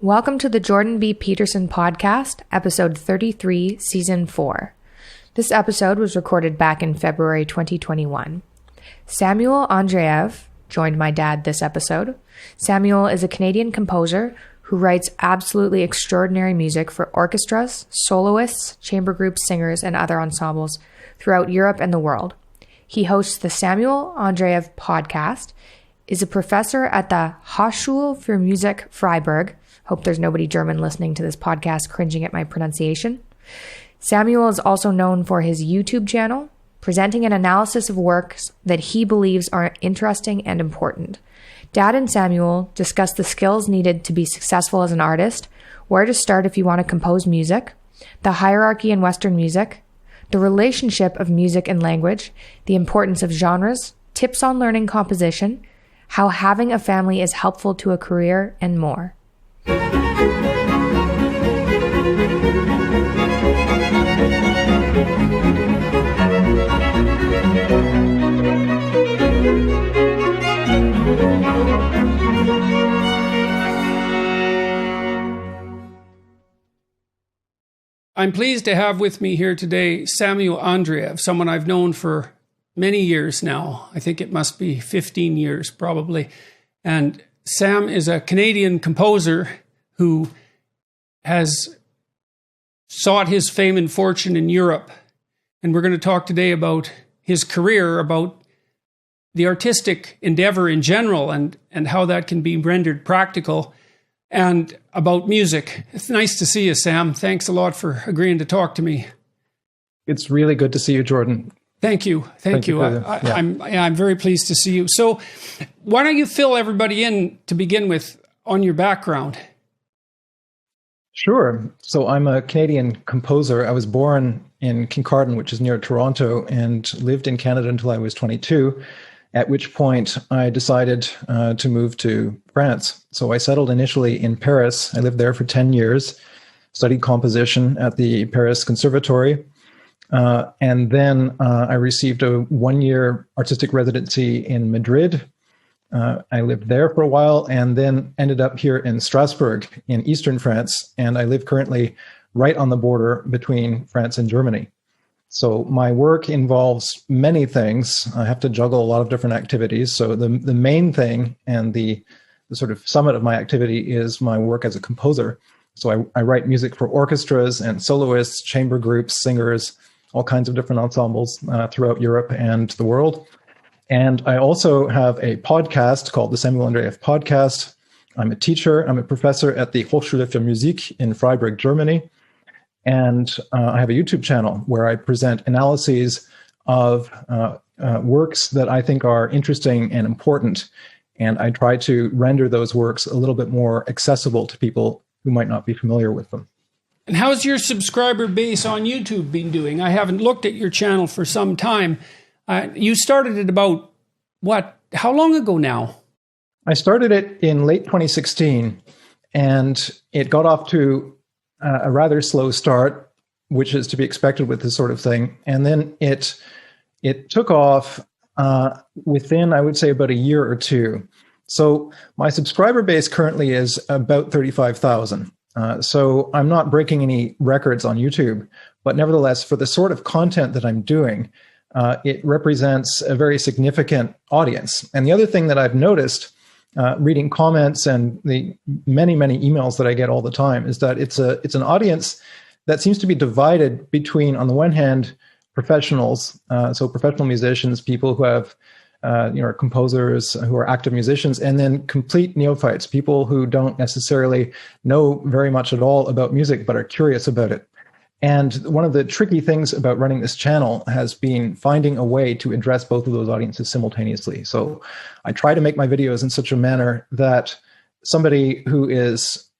Welcome to the Jordan B. Peterson podcast, episode 33, season 4. This episode was recorded back in February 2021. Samuel Andreyev joined my dad this episode. Samuel is a Canadian composer who writes absolutely extraordinary music for orchestras, soloists, chamber groups, singers, and other ensembles throughout Europe and the world. He hosts the Samuel Andreyev podcast, is a professor at the Hochschule für Musik Freiburg. Hope there's nobody German listening to this podcast cringing at my pronunciation. Samuel is also known for his YouTube channel, presenting an analysis of works that he believes are interesting and important. Dad and Samuel discuss the skills needed to be successful as an artist, where to start if you want to compose music, the hierarchy in Western music, the relationship of music and language, the importance of genres, tips on learning composition, how having a family is helpful to a career, and more. I'm pleased to have with me here today Samuel Andreyev, someone I've known for many years now. I think it must be 15 years probably. And Sam is a Canadian composer who has sought his fame and fortune in Europe. And we're going to talk today about his career, about the artistic endeavor in general and how that can be rendered practical, and about music. It's nice to see you, Sam. Thanks a lot for agreeing to talk to me. It's really good to see you, Jordan. Thank you. Thank you. I'm very pleased to see you. So why don't you fill everybody in to begin with on your background? Sure. So I'm a Canadian composer. I was born in Kincardine, which is near Toronto, and lived in Canada until I was 22, at which point I decided to move to France. So I settled initially in Paris. I lived there for 10 years, studied composition at the Paris Conservatory. And then I received a one-year artistic residency in Madrid. I lived there for a while and then ended up here in Strasbourg in eastern France. And I live currently right on the border between France and Germany. So my work involves many things. I have to juggle a lot of different activities. So the main thing and the sort of summit of my activity is my work as a composer. So I write music for orchestras and soloists, chamber groups, singers, all kinds of different ensembles throughout Europe and the world. And I also have a podcast called the Samuel Andreyev Podcast. I'm a teacher. I'm a professor at the Hochschule für Musik in Freiburg, Germany. And I have a YouTube channel where I present analyses of works that I think are interesting and important. And I try to render those works a little bit more accessible to people who might not be familiar with them. And how's your subscriber base on YouTube been doing? I haven't looked at your channel for some time. You started it about, how long ago now? I started it in late 2016, and it got off to a rather slow start, which is to be expected with this sort of thing. And then it took off within, I would say, about a year or two. So my subscriber base currently is about 35,000. So I'm not breaking any records on YouTube, but nevertheless, for the sort of content that I'm doing, it represents a very significant audience. And the other thing that I've noticed, reading comments and the many, many emails that I get all the time, is that it's an audience that seems to be divided between, on the one hand, professionals, so professional musicians, people who have are composers who are active musicians, and then complete neophytes, people who don't necessarily know very much at all about music, but are curious about it. And one of the tricky things about running this channel has been finding a way to address both of those audiences simultaneously. So I try to make my videos in such a manner that somebody who is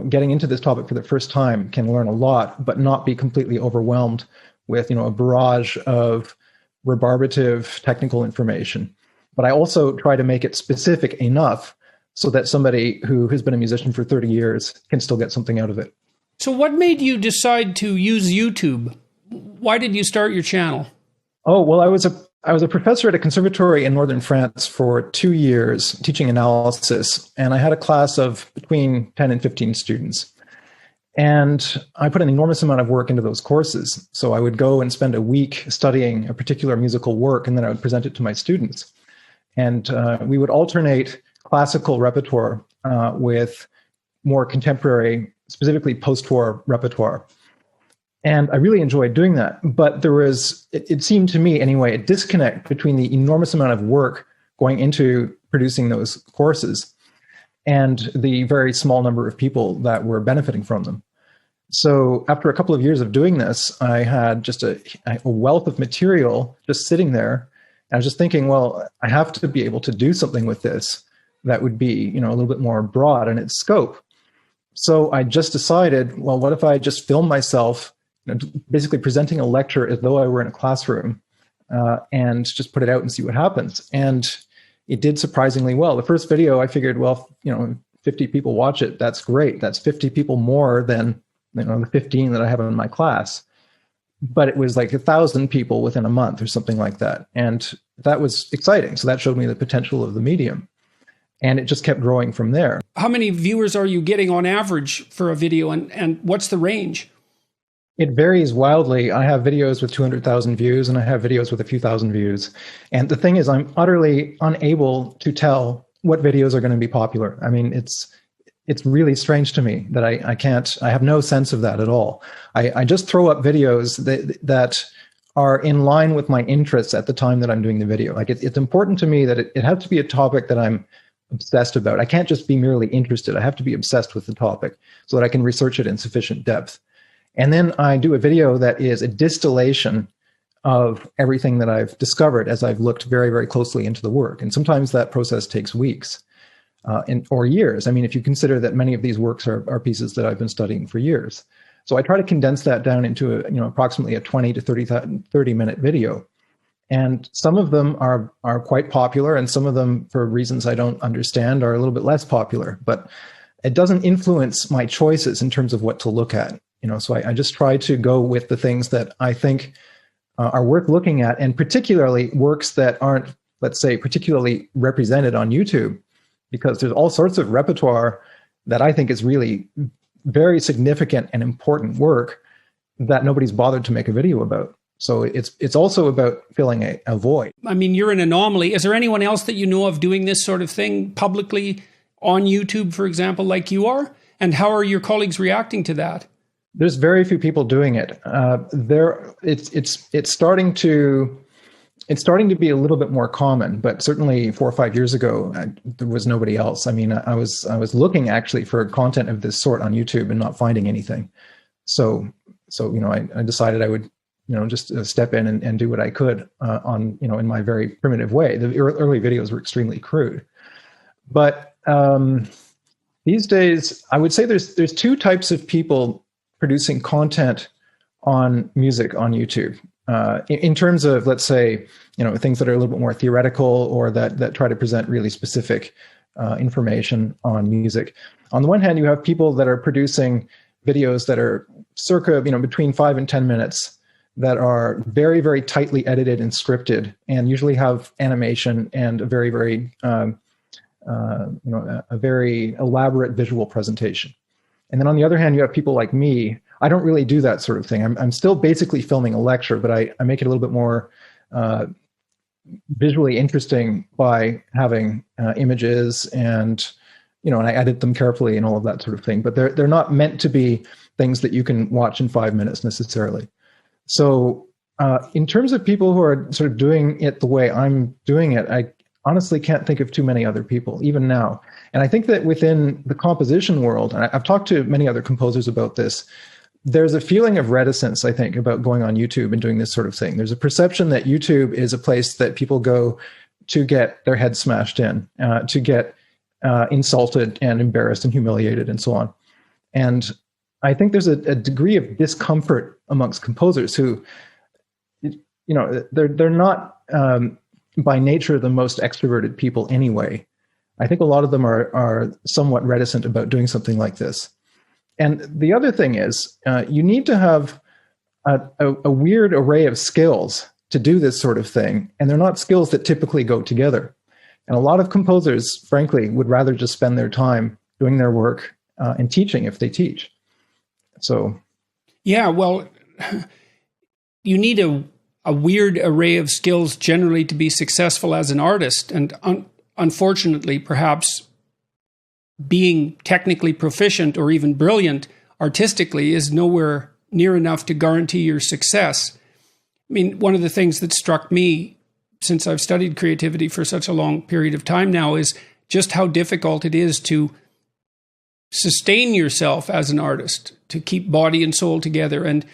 getting into this topic for the first time can learn a lot, but not be completely overwhelmed with a barrage of rebarbative technical information. But I also try to make it specific enough so that somebody who has been a musician for 30 years can still get something out of it. So what made you decide to use YouTube? Why did you start your channel? Oh, well, I was I was a professor at a conservatory in northern France for 2 years teaching analysis, and I had a class of between 10 and 15 students. And I put an enormous amount of work into those courses. So I would go and spend a week studying a particular musical work, and then I would present it to my students. And we would alternate classical repertoire with more contemporary, specifically post-war repertoire. And I really enjoyed doing that. But there was, it seemed to me anyway, a disconnect between the enormous amount of work going into producing those courses and the very small number of people that were benefiting from them. So after a couple of years of doing this, I had just a wealth of material just sitting there. I was just thinking, well, I have to be able to do something with this that would be, a little bit more broad in its scope. So I just decided, well, what if I just film myself, basically presenting a lecture as though I were in a classroom, and just put it out and see what happens. And it did surprisingly well. The first video, I figured, well, 50 people watch it. That's great. That's 50 people more than the 15 that I have in my class. But it was like 1,000 people within a month or something like that. And that was exciting. So that showed me the potential of the medium. And it just kept growing from there. How many viewers are you getting on average for a video, and what's the range? It varies wildly. I have videos with 200,000 views, and I have videos with a few thousand views. And the thing is, I'm utterly unable to tell what videos are going to be popular. I mean, it's really strange to me that I have no sense of that at all. I just throw up videos that are in line with my interests at the time that I'm doing the video. Like it's important to me that it has to be a topic that I'm obsessed about. I can't just be merely interested. I have to be obsessed with the topic so that I can research it in sufficient depth. And then I do a video that is a distillation of everything that I've discovered as I've looked very, very closely into the work. And sometimes that process takes weeks or years. I mean, if you consider that many of these works are pieces that I've been studying for years. So I try to condense that down into approximately a 20 to 30 minute video. And some of them are quite popular, and some of them, for reasons I don't understand, are a little bit less popular. But it doesn't influence my choices in terms of what to look at. So I just try to go with the things that I think are worth looking at, and particularly works that aren't, let's say, particularly represented on YouTube, because there's all sorts of repertoire that I think is really very significant and important work that nobody's bothered to make a video about. So it's also about filling a void. I mean, you're an anomaly. Is there anyone else that you know of doing this sort of thing publicly on YouTube, for example, like you are? And how are your colleagues reacting to that? There's very few people doing it. It's starting to be a little bit more common, but certainly 4 or 5 years ago, there was nobody else. I mean, I was looking actually for content of this sort on YouTube and not finding anything. So I decided I would just step in and do what I could in my very primitive way. The early videos were extremely crude, but these days I would say there's two types of people producing content on music on YouTube. In terms of, let's say, things that are a little bit more theoretical or that try to present really specific information on music. On the one hand, you have people that are producing videos that are circa, between 5 and 10 minutes, that are very, very tightly edited and scripted, and usually have animation and a very, very, a very elaborate visual presentation. And then on the other hand, you have people like me. I don't really do that sort of thing. I'm still basically filming a lecture, but I make it a little bit more visually interesting by having images and I edit them carefully and all of that sort of thing. But they're not meant to be things that you can watch in 5 minutes necessarily. So in terms of people who are sort of doing it the way I'm doing it, I honestly can't think of too many other people, even now. And I think that within the composition world, and I've talked to many other composers about this, there's a feeling of reticence, I think, about going on YouTube and doing this sort of thing. There's a perception that YouTube is a place that people go to get their head smashed in, to get insulted and embarrassed and humiliated and so on. And I think there's a degree of discomfort amongst composers who, they're not by nature the most extroverted people anyway. I think a lot of them are somewhat reticent about doing something like this. And the other thing is, you need to have a weird array of skills to do this sort of thing, and they're not skills that typically go together. And a lot of composers, frankly, would rather just spend their time doing their work and teaching if they teach. So, yeah, well, you need a weird array of skills generally to be successful as an artist. And unfortunately, perhaps being technically proficient or even brilliant artistically is nowhere near enough to guarantee your success. I mean, one of the things that struck me since I've studied creativity for such a long period of time now is just how difficult it is to sustain yourself as an artist, to keep body and soul together. And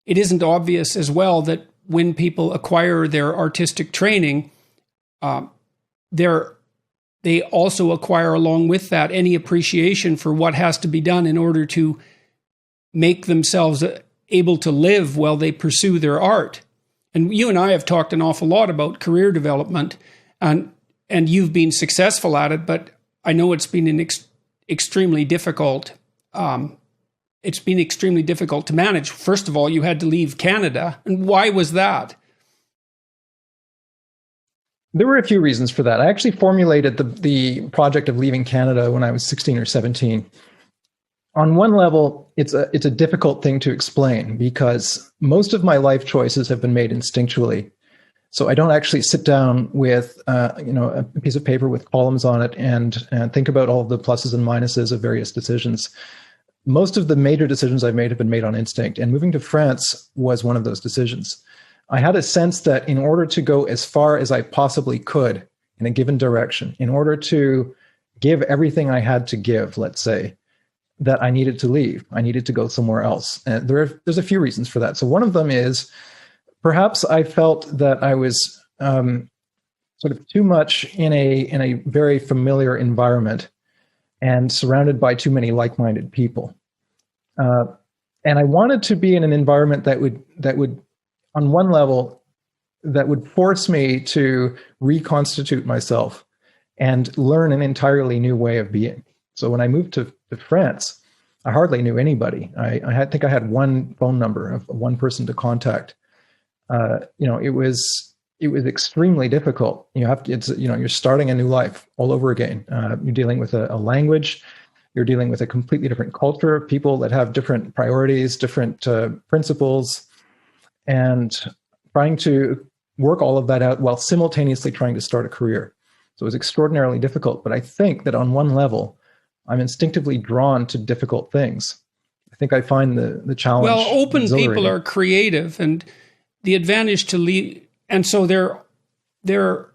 it isn't obvious as well that when people acquire their artistic training, they also acquire along with that any appreciation for what has to be done in order to make themselves able to live while they pursue their art. And you and I have talked an awful lot about career development, and you've been successful at it, but I know it's been extremely difficult. It's been extremely difficult to manage. First of all, you had to leave Canada. And why was that? There were a few reasons for that. I actually formulated the project of leaving Canada when I was 16 or 17. On one level, it's a difficult thing to explain because most of my life choices have been made instinctually. So I don't actually sit down with a piece of paper with columns on it and think about all of the pluses and minuses of various decisions. Most of the major decisions I've made have been made on instinct, and moving to France was one of those decisions. I had a sense that in order to go as far as I possibly could in a given direction, in order to give everything I had to give, let's say, that I needed to leave. I needed to go somewhere else. And there's a few reasons for that. So one of them is perhaps I felt that I was sort of too much in a very familiar environment and surrounded by too many like-minded people. And I wanted to be in an environment that would, on one level, that would force me to reconstitute myself and learn an entirely new way of being. So when I moved to France, I hardly knew anybody. I think I had one phone number of one person to contact. It was extremely difficult. You're starting a new life all over again. You're dealing with a language. You're dealing with a completely different culture, people that have different priorities, different principles, and trying to work all of that out while simultaneously trying to start a career. So it was extraordinarily difficult. But I think that on one level, I'm instinctively drawn to difficult things. I think I find the challenge. Well, open people are creative, and the advantage to lead, and so they're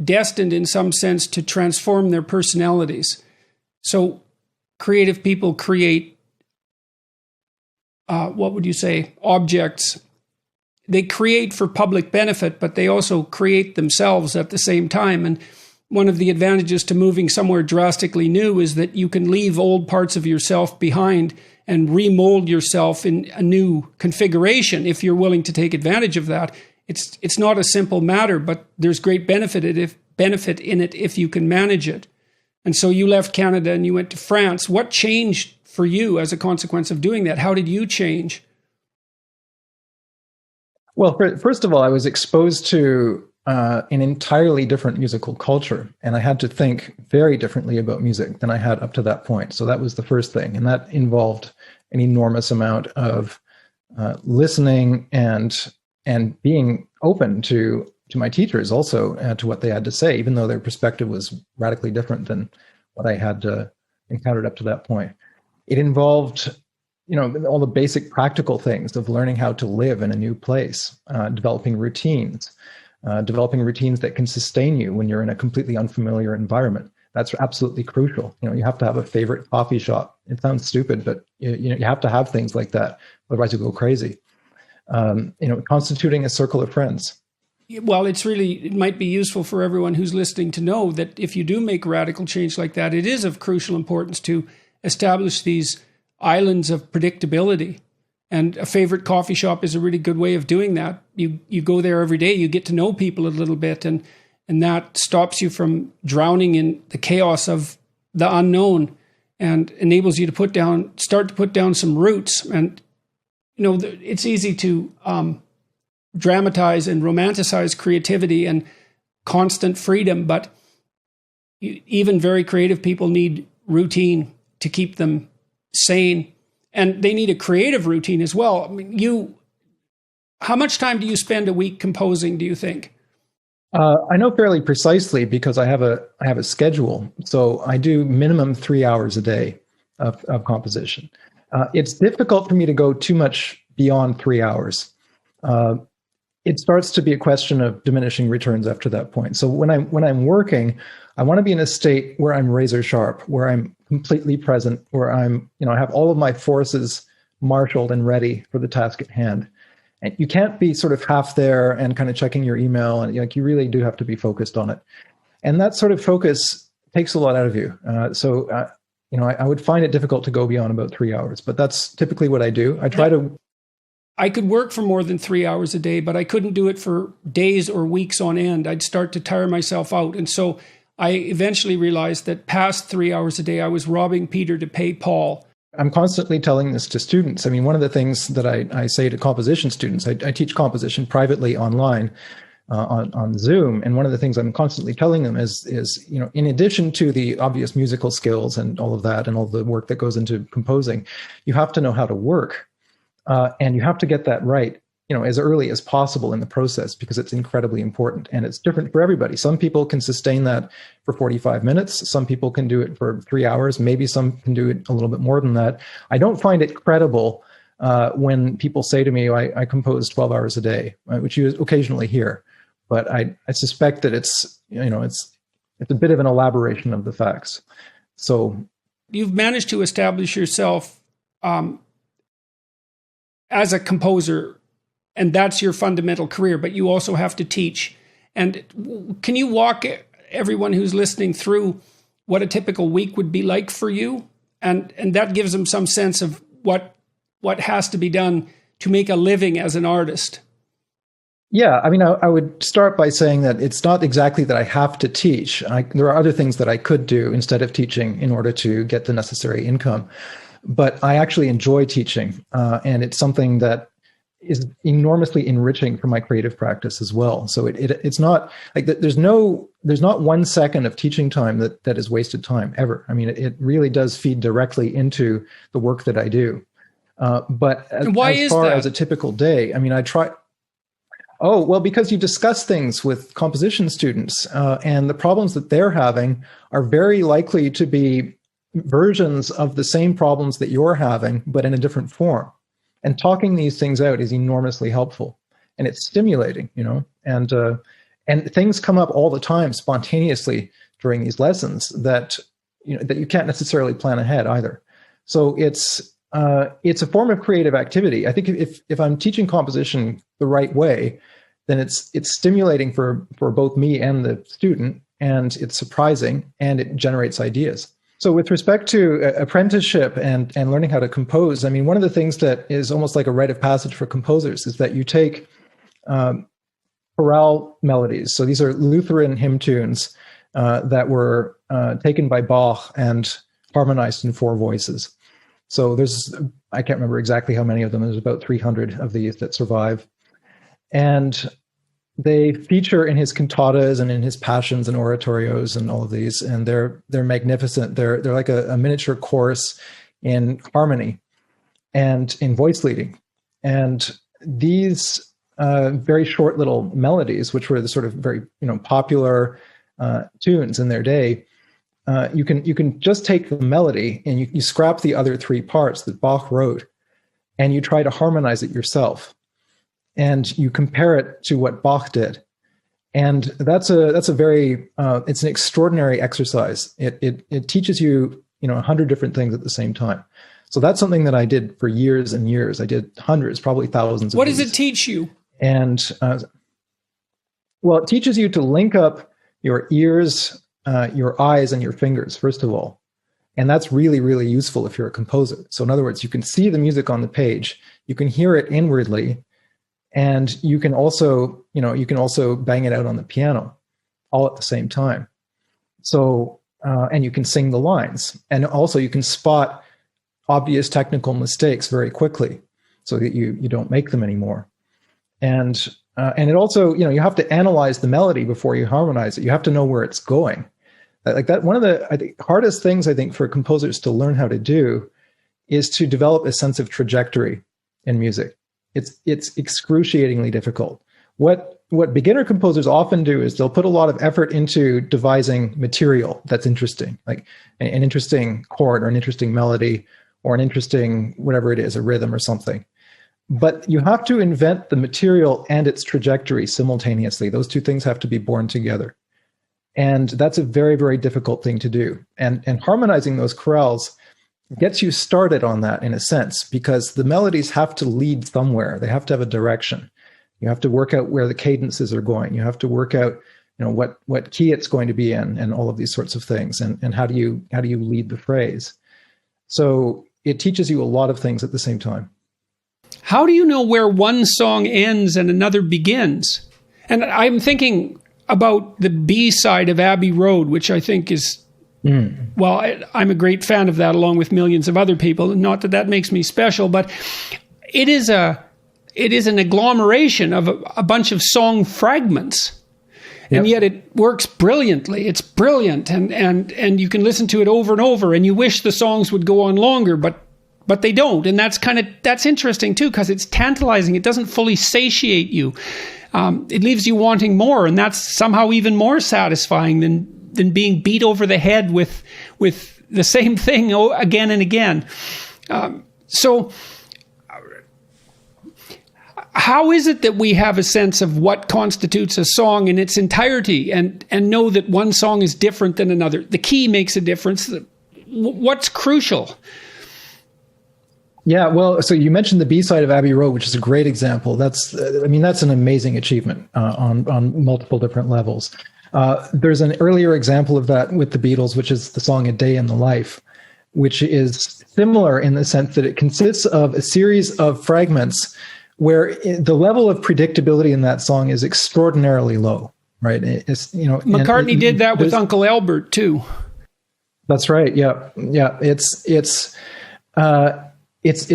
destined in some sense to transform their personalities. So creative people create, objects. They create for public benefit, but they also create themselves at the same time. And one of the advantages to moving somewhere drastically new is that you can leave old parts of yourself behind and remold yourself in a new configuration if you're willing to take advantage of that. It's not a simple matter, but there's great benefit in it if you can manage it. And so you left Canada and you went to France. What changed for you as a consequence of doing that? How did you change? Well, first of all, I was exposed to an entirely different musical culture, and I had to think very differently about music than I had up to that point. So that was the first thing, and that involved an enormous amount of listening and being open to my teachers also, to what they had to say, even though their perspective was radically different than what I had encountered up to that point. It involved all the basic practical things of learning how to live in a new place, developing routines that can sustain you when you're in a completely unfamiliar environment. That's absolutely crucial. You have to have a favorite coffee shop. It sounds stupid, but you have to have things like that. Otherwise you go crazy. Constituting a circle of friends. Well, it might be useful for everyone who's listening to know that if you do make radical change like that, it is of crucial importance to establish these islands of predictability. And a favorite coffee shop is a really good way of doing that. You go there every day, you get to know people a little bit, and that stops you from drowning in the chaos of the unknown and enables you to start to put down some roots. And, it's easy to dramatize and romanticize creativity and constant freedom, but even very creative people need routine to keep them sane, and they need a creative routine as well. I mean, how much time do you spend a week composing, do you think? I know fairly precisely because I have a schedule. So I do minimum 3 hours a day of composition. It's difficult for me to go too much beyond 3 hours. It starts to be a question of diminishing returns after that point. So when I'm working, I want to be in a state where I'm razor sharp, where I'm completely present, where I have all of my forces marshaled and ready for the task at hand. And you can't be sort of half there and kind of checking your email, and you really do have to be focused on it. And that sort of focus takes a lot out of you. I would find it difficult to go beyond about 3 hours, but that's typically what I do. I could work for more than 3 hours a day, but I couldn't do it for days or weeks on end. I'd start to tire myself out. And so I eventually realized that past 3 hours a day, I was robbing Peter to pay Paul. I'm constantly telling this to students. I mean, one of the things that I say to composition students, I teach composition privately online on Zoom. And one of the things I'm constantly telling them is, in addition to the obvious musical skills and all of that and all the work that goes into composing, you have to know how to work. And you have to get that right, as early as possible in the process, because it's incredibly important and it's different for everybody. Some people can sustain that for 45 minutes. Some people can do it for 3 hours. Maybe some can do it a little bit more than that. I don't find it credible when people say to me, I compose 12 hours a day, which you occasionally hear. But I suspect that it's a bit of an elaboration of the facts. So you've managed to establish yourself as a composer, and that's your fundamental career, but you also have to teach. And can you walk everyone who's listening through what a typical week would be like for you? And that gives them some sense of what has to be done to make a living as an artist. Yeah, I mean, I would start by saying that it's not exactly that I have to teach. There are other things that I could do instead of teaching in order to get the necessary income. But I actually enjoy teaching, and it's something that is enormously enriching for my creative practice as well. So it's not like there's not 1 second of teaching time that is wasted time ever. I mean, it really does feed directly into the work that I do. But as far as a typical day, I mean, I try. Oh, well, because you discuss things with composition students, and the problems that they're having are very likely to be versions of the same problems that you're having, but in a different form. And talking these things out is enormously helpful, and it's stimulating, and things come up all the time spontaneously during these lessons that you can't necessarily plan ahead either. So it's a form of creative activity. I think if I'm teaching composition the right way, then it's stimulating for both me and the student, and it's surprising, and it generates ideas. So with respect to apprenticeship and learning how to compose, I mean, one of the things that is almost like a rite of passage for composers is that you take chorale melodies. So these are Lutheran hymn tunes that were taken by Bach and harmonized in 4 voices. So I can't remember exactly how many of them. There's about 300 of these that survive. And they feature in his cantatas and in his passions and oratorios and all of these, and they're magnificent. They're like a miniature chorus in harmony and in voice leading. And these very short little melodies, which were the sort of very popular tunes in their day, you can just take the melody and you scrap the other 3 parts that Bach wrote, and you try to harmonize it yourself. And you compare it to what Bach did, and that's a very it's an extraordinary exercise. It teaches you 100 different things at the same time. So that's something that I did for years and years. I did hundreds, probably thousands. What does it teach you? And well, it teaches you to link up your ears, your eyes, and your fingers first of all, and that's really, really useful if you're a composer. So in other words, you can see the music on the page, you can hear it inwardly. And you can also bang it out on the piano all at the same time. So, and you can sing the lines. And also you can spot obvious technical mistakes very quickly so that you don't make them anymore. And it also, you have to analyze the melody before you harmonize it. You have to know where it's going. Like that, one of the hardest things I think for composers to learn how to do is to develop a sense of trajectory in music. It's excruciatingly difficult. What beginner composers often do is they'll put a lot of effort into devising material that's interesting, like an interesting chord or an interesting melody or an interesting whatever it is, a rhythm or something. But you have to invent the material and its trajectory simultaneously. Those two things have to be born together. And that's a very, very difficult thing to do. And harmonizing those chorales gets you started on that in a sense, because the melodies have to lead somewhere. They have to have a direction. You have to work out where the cadences are going. You have to work out, what key it's going to be in, and all of these sorts of things. And how do you lead the phrase? So it teaches you a lot of things at the same time. How do you know where one song ends and another begins? And I'm thinking about the B side of Abbey Road, which I think is, well, I'm a great fan of that, along with millions of other people. Not that makes me special, but it is an agglomeration of a bunch of song fragments. And yet it works brilliantly. It's brilliant. And you can listen to it over and over, and you wish the songs would go on longer, but they don't. And that's interesting too, because it's tantalizing. It doesn't fully satiate you. It leaves you wanting more, and that's somehow even more satisfying than being beat over the head with the same thing again and again. So how is it that we have a sense of what constitutes a song in its entirety and know that one song is different than another? The key makes a difference. What's crucial? Yeah, well, so you mentioned the B-side of Abbey Road, which is a great example. That's an amazing achievement on multiple different levels. There's an earlier example of that with the Beatles, which is the song A Day in the Life, which is similar in the sense that it consists of a series of fragments where the level of predictability in that song is extraordinarily low, right? McCartney did that with Uncle Albert too. That's right. Yeah. It's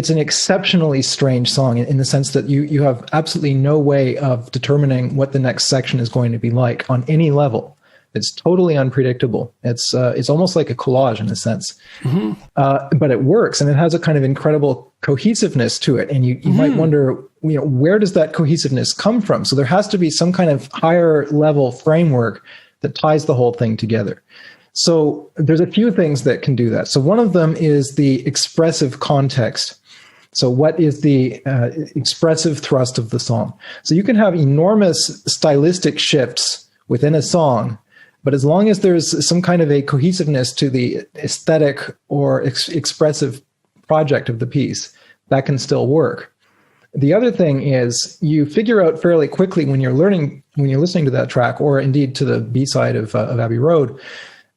an exceptionally strange song in the sense that you have absolutely no way of determining what the next section is going to be like on any level. It's totally unpredictable. It's almost like a collage in a sense, but it works, and it has a kind of incredible cohesiveness to it. And you might wonder, where does that cohesiveness come from? So there has to be some kind of higher level framework that ties the whole thing together. So there's a few things that can do that. So one of them is the expressive context. So what is the expressive thrust of the song? So you can have enormous stylistic shifts within a song, but as long as there's some kind of a cohesiveness to the aesthetic or expressive project of the piece, that can still work. The other thing is you figure out fairly quickly when you're listening to that track, or indeed to the B-side of Abbey Road,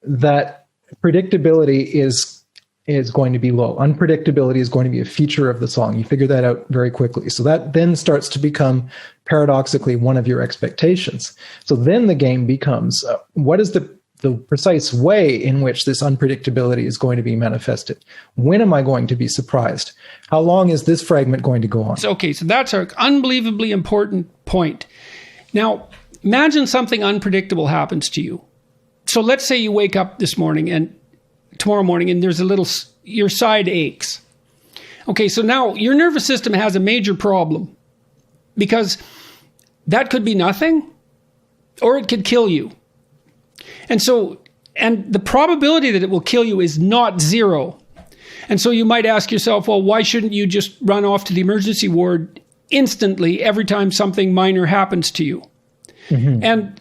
that predictability is going to be low. Unpredictability is going to be a feature of the song. You figure that out very quickly. So that then starts to become paradoxically one of your expectations. So then the game becomes, what is the precise way in which this unpredictability is going to be manifested? When am I going to be surprised? How long is this fragment going to go on? Okay, so that's an unbelievably important point. Now, imagine something unpredictable happens to you. So let's say you wake up tomorrow morning and there's your side aches. Okay, so now your nervous system has a major problem, because that could be nothing or it could kill you. And the probability that it will kill you is not zero. And so you might ask yourself, well, why shouldn't you just run off to the emergency ward instantly every time something minor happens to you? And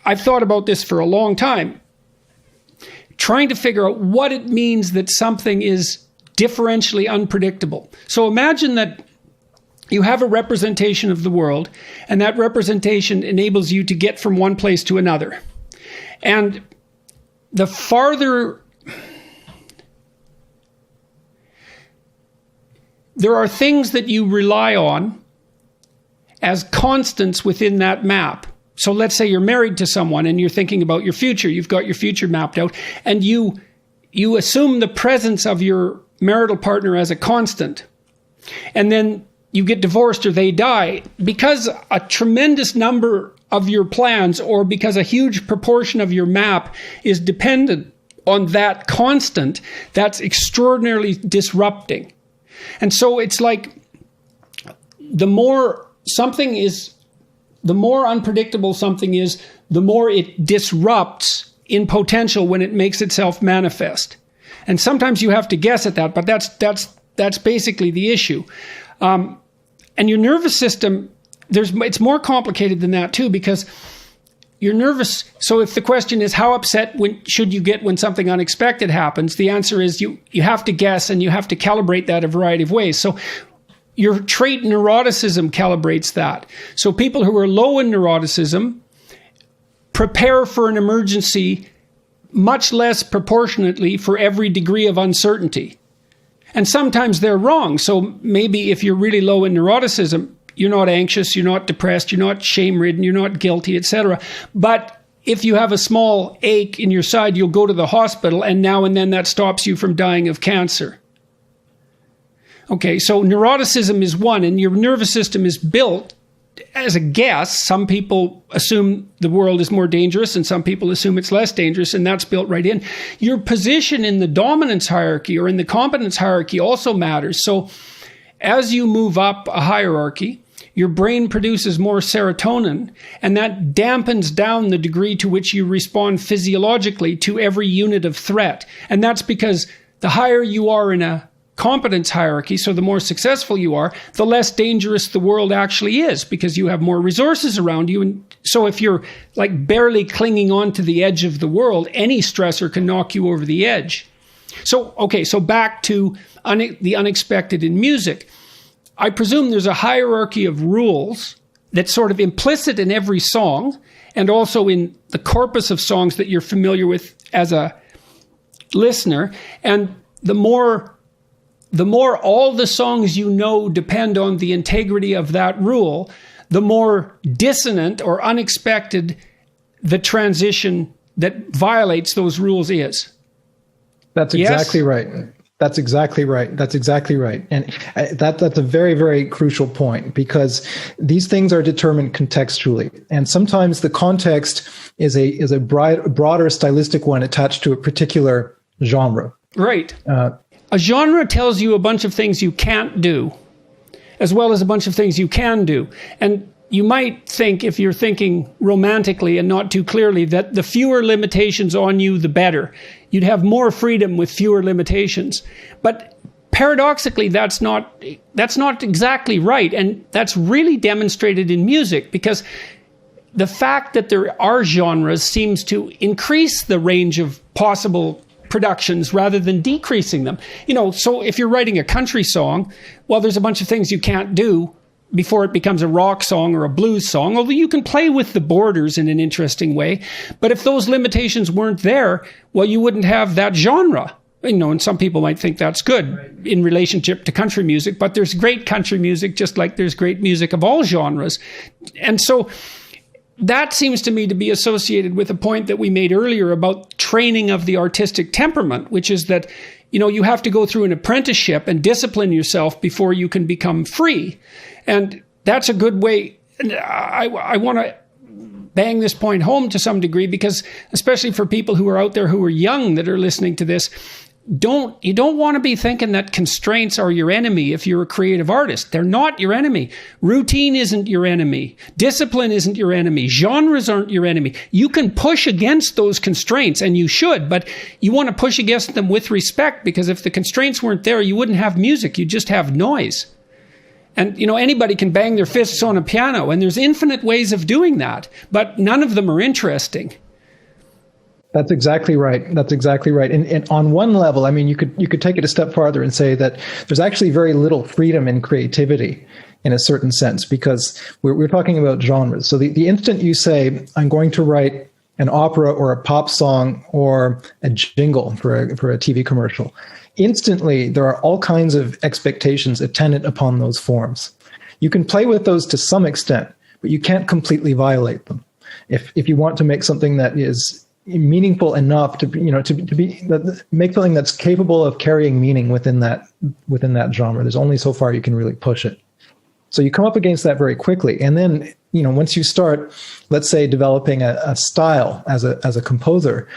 I've thought about this for a long time, trying to figure out what it means that something is differentially unpredictable. So imagine that you have a representation of the world, and that representation enables you to get from one place to another. And the farther there are things that you rely on as constants within that map. So let's say you're married to someone and you're thinking about your future. You've got your future mapped out, and you assume the presence of your marital partner as a constant. And then you get divorced or they die, because a tremendous number of your plans, or because a huge proportion of your map is dependent on that constant, that's extraordinarily disrupting. And so it's like the more unpredictable something is, the more it disrupts in potential when it makes itself manifest. And sometimes you have to guess at that, but that's basically the issue. And your nervous system, it's more complicated than that too, because you're nervous. So if the question is, how upset should you get when something unexpected happens? The answer is you have to guess, and you have to calibrate that a variety of ways. So your trait neuroticism calibrates that. So people who are low in neuroticism prepare for an emergency much less proportionately for every degree of uncertainty. And sometimes they're wrong. So maybe if you're really low in neuroticism, you're not anxious, you're not depressed, you're not shame-ridden, you're not guilty, etc. But if you have a small ache in your side, you'll go to the hospital, and now and then that stops you from dying of cancer. Okay, so neuroticism is one, and your nervous system is built as a guess. Some people assume the world is more dangerous, and some people assume it's less dangerous, and that's built right in. Your position in the dominance hierarchy or in the competence hierarchy also matters. So as you move up a hierarchy, your brain produces more serotonin, and that dampens down the degree to which you respond physiologically to every unit of threat. And that's because the higher you are in a competence hierarchy, so the more successful you are, the less dangerous the world actually is, because you have more resources around you. And so if you're like barely clinging on to the edge of the world, any stressor can knock you over the edge. So back to the unexpected in music. I presume there's a hierarchy of rules that's sort of implicit in every song, and also in the corpus of songs that you're familiar with as a listener. And the more all the songs you know depend on the integrity of that rule, the more dissonant or unexpected the transition that violates those rules is. That's exactly right. That's exactly right. That's exactly right. And that's a very, very crucial point, because these things are determined contextually. And sometimes the context is a broader stylistic one attached to a particular genre. Right. A genre tells you a bunch of things you can't do, as well as a bunch of things you can do. And you might think, if you're thinking romantically and not too clearly, that the fewer limitations on you, the better. You'd have more freedom with fewer limitations. But paradoxically, that's not exactly right. And that's really demonstrated in music, because the fact that there are genres seems to increase the range of possible productions rather than decreasing them. So if you're writing a country song, well, there's a bunch of things you can't do before it becomes a rock song or a blues song, although you can play with the borders in an interesting way. But if those limitations weren't there, well, you wouldn't have that genre. And some people might think that's good in relationship to country music, but there's great country music just like there's great music of all genres. And so that seems to me to be associated with a point that we made earlier about training of the artistic temperament, which is that, you have to go through an apprenticeship and discipline yourself before you can become free. And that's a good way. And I want to bang this point home to some degree, because especially for people who are out there who are young that are listening to this, you don't want to be thinking that constraints are your enemy if you're a creative artist. They're not your enemy. Routine isn't your enemy. Discipline isn't your enemy. Genres aren't your enemy. You can push against those constraints, and you should, but you want to push against them with respect, because if the constraints weren't there, you wouldn't have music. You'd just have noise. And, anybody can bang their fists on a piano, and there's infinite ways of doing that, but none of them are interesting. That's exactly right. That's exactly right. And on one level, I mean, you could take it a step farther and say that there's actually very little freedom in creativity in a certain sense, because we're talking about genres. So the instant you say, I'm going to write an opera or a pop song or a jingle for a TV commercial, instantly there are all kinds of expectations attendant upon those forms. You can play with those to some extent, but you can't completely violate them. If you want to make something that is meaningful enough to make something that's capable of carrying meaning within that genre, there's only so far you can really push it. So you come up against that very quickly. And then, once you start, let's say, developing a style as a composer,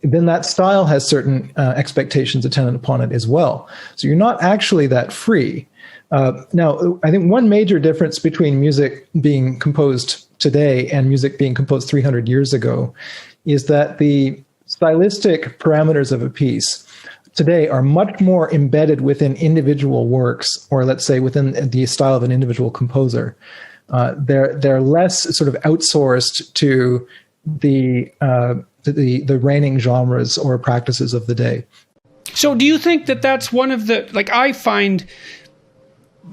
then that style has certain expectations attendant upon it as well. So you're not actually that free. Now, I think one major difference between music being composed today and music being composed 300 years ago is that the stylistic parameters of a piece today are much more embedded within individual works, or let's say within the style of an individual composer. They're less sort of outsourced to the reigning genres or practices of the day. So do you think that that's one of the, I find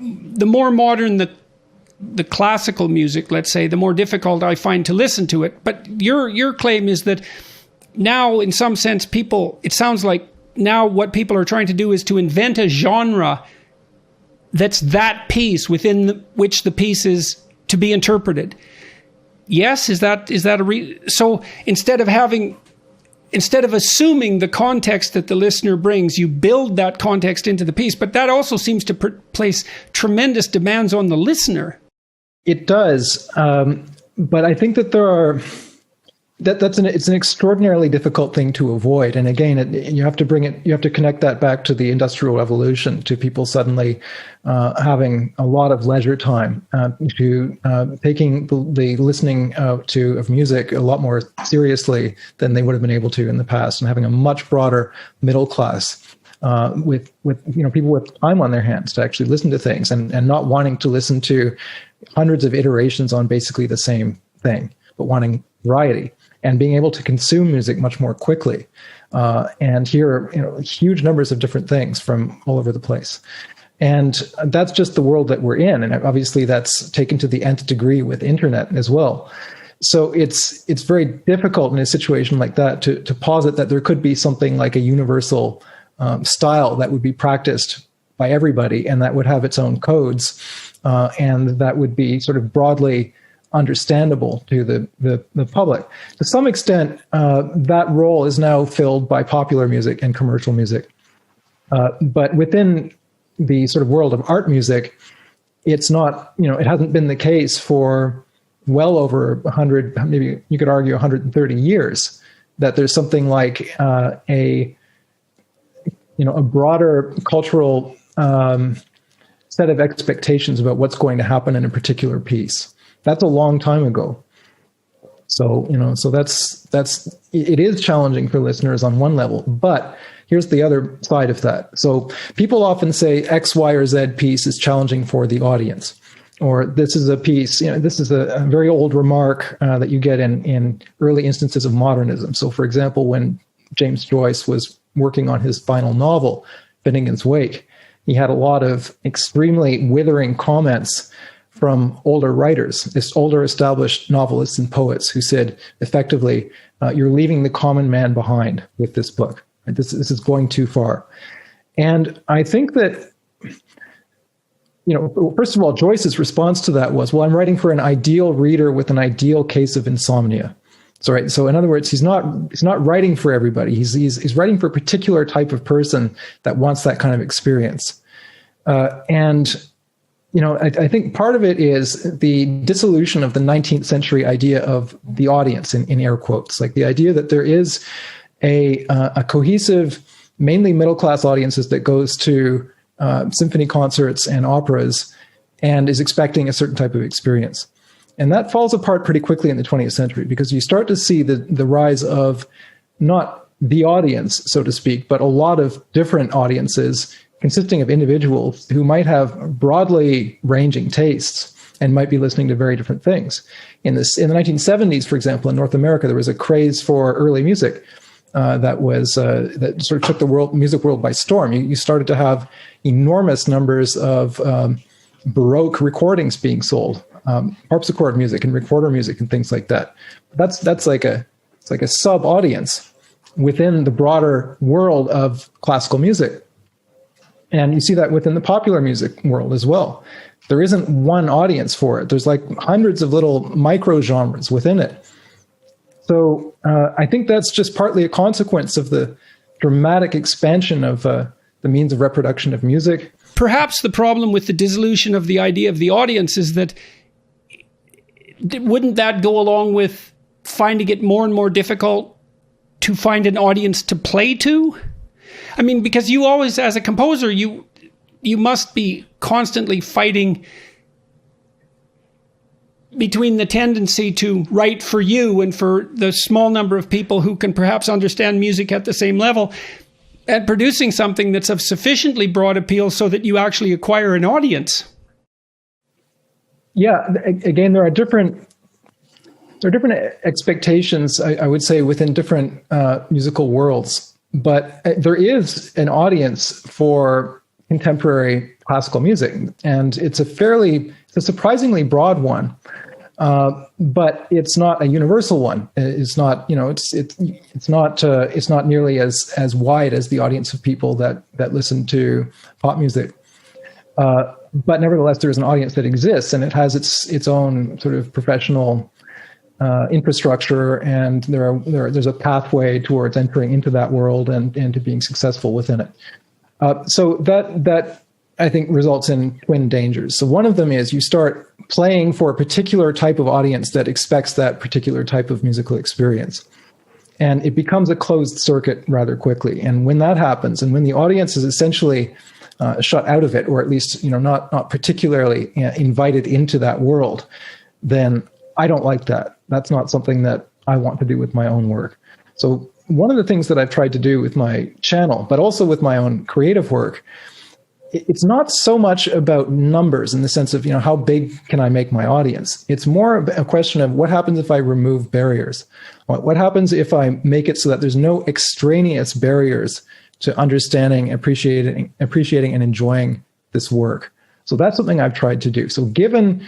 the more modern the classical music, let's say, the more difficult I find to listen to it. But your claim is that now, in some sense, it sounds like now what people are trying to do is to invent a genre that's that piece within which the piece is to be interpreted. Yes, so instead of assuming the context that the listener brings, you build that context into the piece. But that also seems to place tremendous demands on the listener. It does, but I think that it's an extraordinarily difficult thing to avoid. And again, you have to connect that back to the Industrial Revolution, to people suddenly having a lot of leisure time, to taking the listening of music a lot more seriously than they would have been able to in the past, and having a much broader middle class with people with time on their hands to actually listen to things, and not wanting to listen to hundreds of iterations on basically the same thing, but wanting variety and being able to consume music much more quickly and hear huge numbers of different things from all over the place. And that's just the world that we're in. And obviously that's taken to the nth degree with internet as well. So it's very difficult in a situation like that to posit that there could be something like a universal style that would be practiced by everybody, and that would have its own codes, and that would be sort of broadly understandable to the public. To some extent, that role is now filled by popular music and commercial music. But within the sort of world of art music, it's not, it hasn't been the case for well over 100, maybe you could argue 130 years, that there's something like a broader cultural set of expectations about what's going to happen in a particular piece. That's a long time ago. So, it is challenging for listeners on one level, but here's the other side of that. So people often say X, Y, or Z piece is challenging for the audience, or this is a piece, this is a very old remark that you get in early instances of modernism. So for example, when James Joyce was working on his final novel, Finnegan's Wake, he had a lot of extremely withering comments from older writers, this older established novelists and poets, who said, effectively, you're leaving the common man behind with this book. This is going too far. And I think that, first of all, Joyce's response to that was, well, I'm writing for an ideal reader with an ideal case of insomnia. So in other words, he's not writing for everybody. He's writing for a particular type of person that wants that kind of experience. I think part of it is the dissolution of the 19th century idea of the audience, in air quotes, like the idea that there is a cohesive, mainly middle-class audiences that goes to symphony concerts and operas and is expecting a certain type of experience. And that falls apart pretty quickly in the 20th century, because you start to see the rise of not the audience, so to speak, but a lot of different audiences consisting of individuals who might have broadly ranging tastes and might be listening to very different things. In the 1970s, for example, in North America, there was a craze for early music that sort of took the music world by storm. You started to have enormous numbers of Baroque recordings being sold, harpsichord music and recorder music and things like that. That's like a sub audience within the broader world of classical music. And you see that within the popular music world as well. There isn't one audience for it. There's like hundreds of little micro genres within it. So I think that's just partly a consequence of the dramatic expansion of the means of reproduction of music. perhaps the problem with the dissolution of the idea of the audience is that wouldn't that go along with finding it more and more difficult to find an audience to play to? I mean, because you always, as a composer, you must be constantly fighting between the tendency to write for you and for the small number of people who can perhaps understand music at the same level, and producing something that's of sufficiently broad appeal so that you actually acquire an audience. Yeah, again, there are different expectations, I would say, within different musical worlds. But there is an audience for contemporary classical music, and it's a surprisingly broad one. But it's not a universal one. It's not, it's not nearly as wide as the audience of people that listen to pop music. But nevertheless, there is an audience that exists, and it has its own sort of professional infrastructure, and there's a pathway towards entering into that world and to being successful within it. So that I think results in twin dangers. So one of them is you start playing for a particular type of audience that expects that particular type of musical experience. And it becomes a closed circuit rather quickly. And when that happens, and when the audience is essentially shut out of it, or at least not particularly invited into that world, then I don't like that. That's not something that I want to do with my own work. So one of the things that I've tried to do with my channel, but also with my own creative work, it's not so much about numbers in the sense of, how big can I make my audience? It's more a question of what happens if I remove barriers? What happens if I make it so that there's no extraneous barriers to understanding, appreciating and enjoying this work? So that's something I've tried to do. So given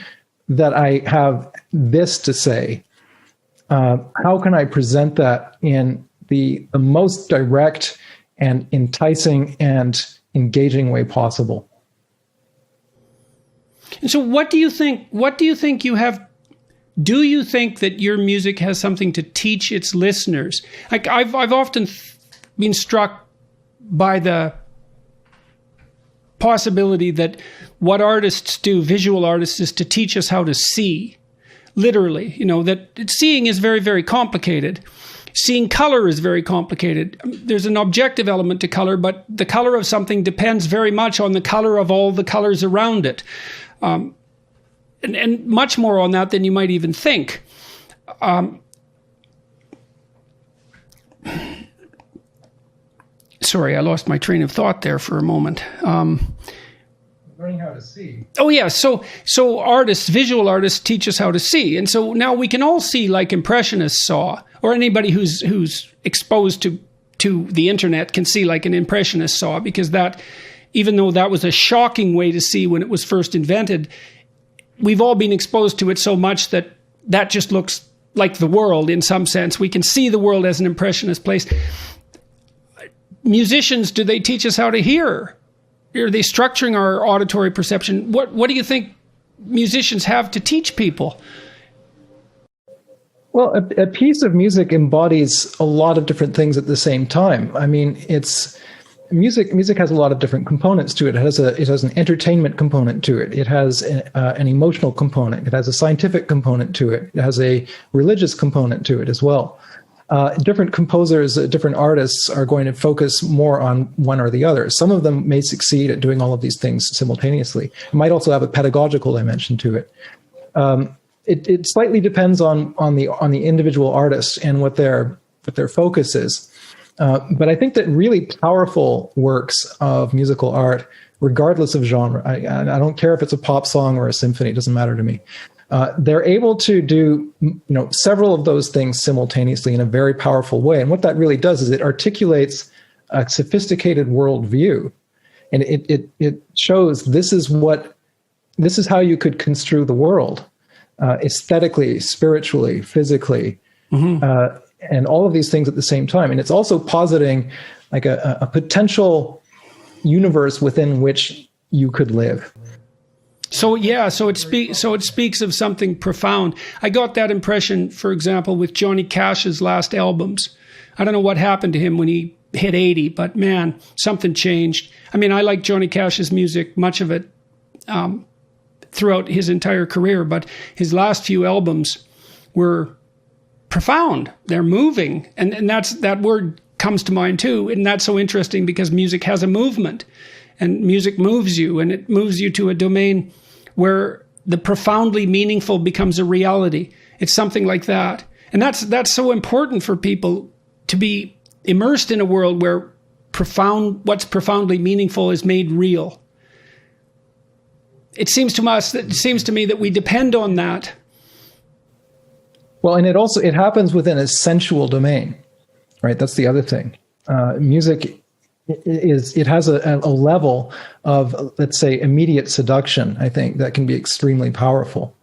that I have this to say, how can I present that in the most direct and enticing and engaging way possible? And so what do you think you have? Do you think that your music has something to teach its listeners? Like I've often been struck by the possibility that what artists do, visual artists, is to teach us how to see. Literally, that seeing is very, very complicated. Seeing color is very complicated. There's an objective element to color, but the color of something depends very much on the color of all the colors around it. And much more on that than you might even think. Sorry, I lost my train of thought there for a moment. Learning how to see. Oh yeah, so artists, visual artists, teach us how to see, and so now we can all see like Impressionists saw, or anybody who's exposed to the internet can see like an Impressionist saw, because that, even though that was a shocking way to see when it was first invented, we've all been exposed to it so much that just looks like the world in some sense. We can see the world as an Impressionist place. Musicians, do they teach us how to hear? Are they structuring our auditory perception? What do you think musicians have to teach people? Well, a piece of music embodies a lot of different things at the same time. I mean, music has a lot of different components to it. It has an entertainment component to it. It has an emotional component. It has a scientific component to it. It has a religious component to it as well. Different composers, different artists are going to focus more on one or the other. Some of them may succeed at doing all of these things simultaneously. It might also have a pedagogical dimension to it. It slightly depends on the individual artist and what their focus is. But I think that really powerful works of musical art, regardless of genre, I don't care if it's a pop song or a symphony, it doesn't matter to me. They're able to do several of those things simultaneously in a very powerful way. And what that really does is it articulates a sophisticated worldview. And it shows this is how you could construe the world, aesthetically, spiritually, physically, and all of these things at the same time. And it's also positing like a potential universe within which you could live. So it speaks of something profound. I got that impression, for example, with Johnny Cash's last albums. I don't know what happened to him when he hit 80, but man, something changed. I mean, I like Johnny Cash's music, much of it throughout his entire career, but his last few albums were profound. They're moving. And that word comes to mind too. And that's so interesting because music has a movement, and music moves you, and it moves you to a domain where the profoundly meaningful becomes a reality. It's something like that. And that's so important for people to be immersed in a world where what's profoundly meaningful is made real. It seems to me that we depend on that. Well, and it happens within a sensual domain, right? That's the other thing. Music has a level of, let's say, immediate seduction, I think, that can be extremely powerful.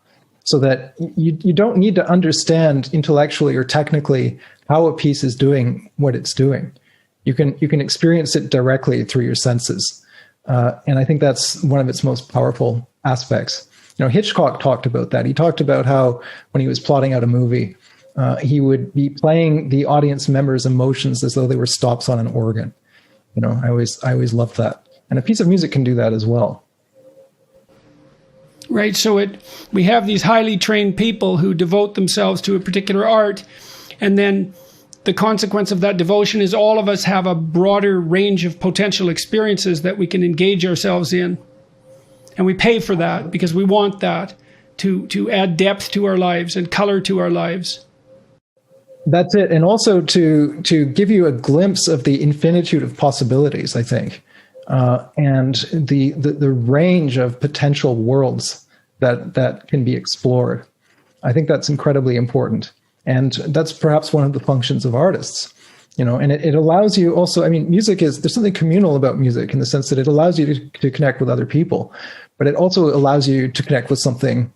So that you don't need to understand intellectually or technically how a piece is doing what it's doing. You can experience it directly through your senses. And I think that's one of its most powerful aspects. Hitchcock talked about that. He talked about how when he was plotting out a movie, he would be playing the audience members' emotions as though they were stops on an organ. I always loved that. And a piece of music can do that as well. Right. So we have these highly trained people who devote themselves to a particular art, and then the consequence of that devotion is all of us have a broader range of potential experiences that we can engage ourselves in. And we pay for that because we want that to add depth to our lives and color to our lives. That's it. And also to give you a glimpse of the infinitude of possibilities, I think, and the range of potential worlds that can be explored. I think that's incredibly important. And that's perhaps one of the functions of artists, and it allows you also, there's something communal about music in the sense that it allows you to connect with other people, but it also allows you to connect with something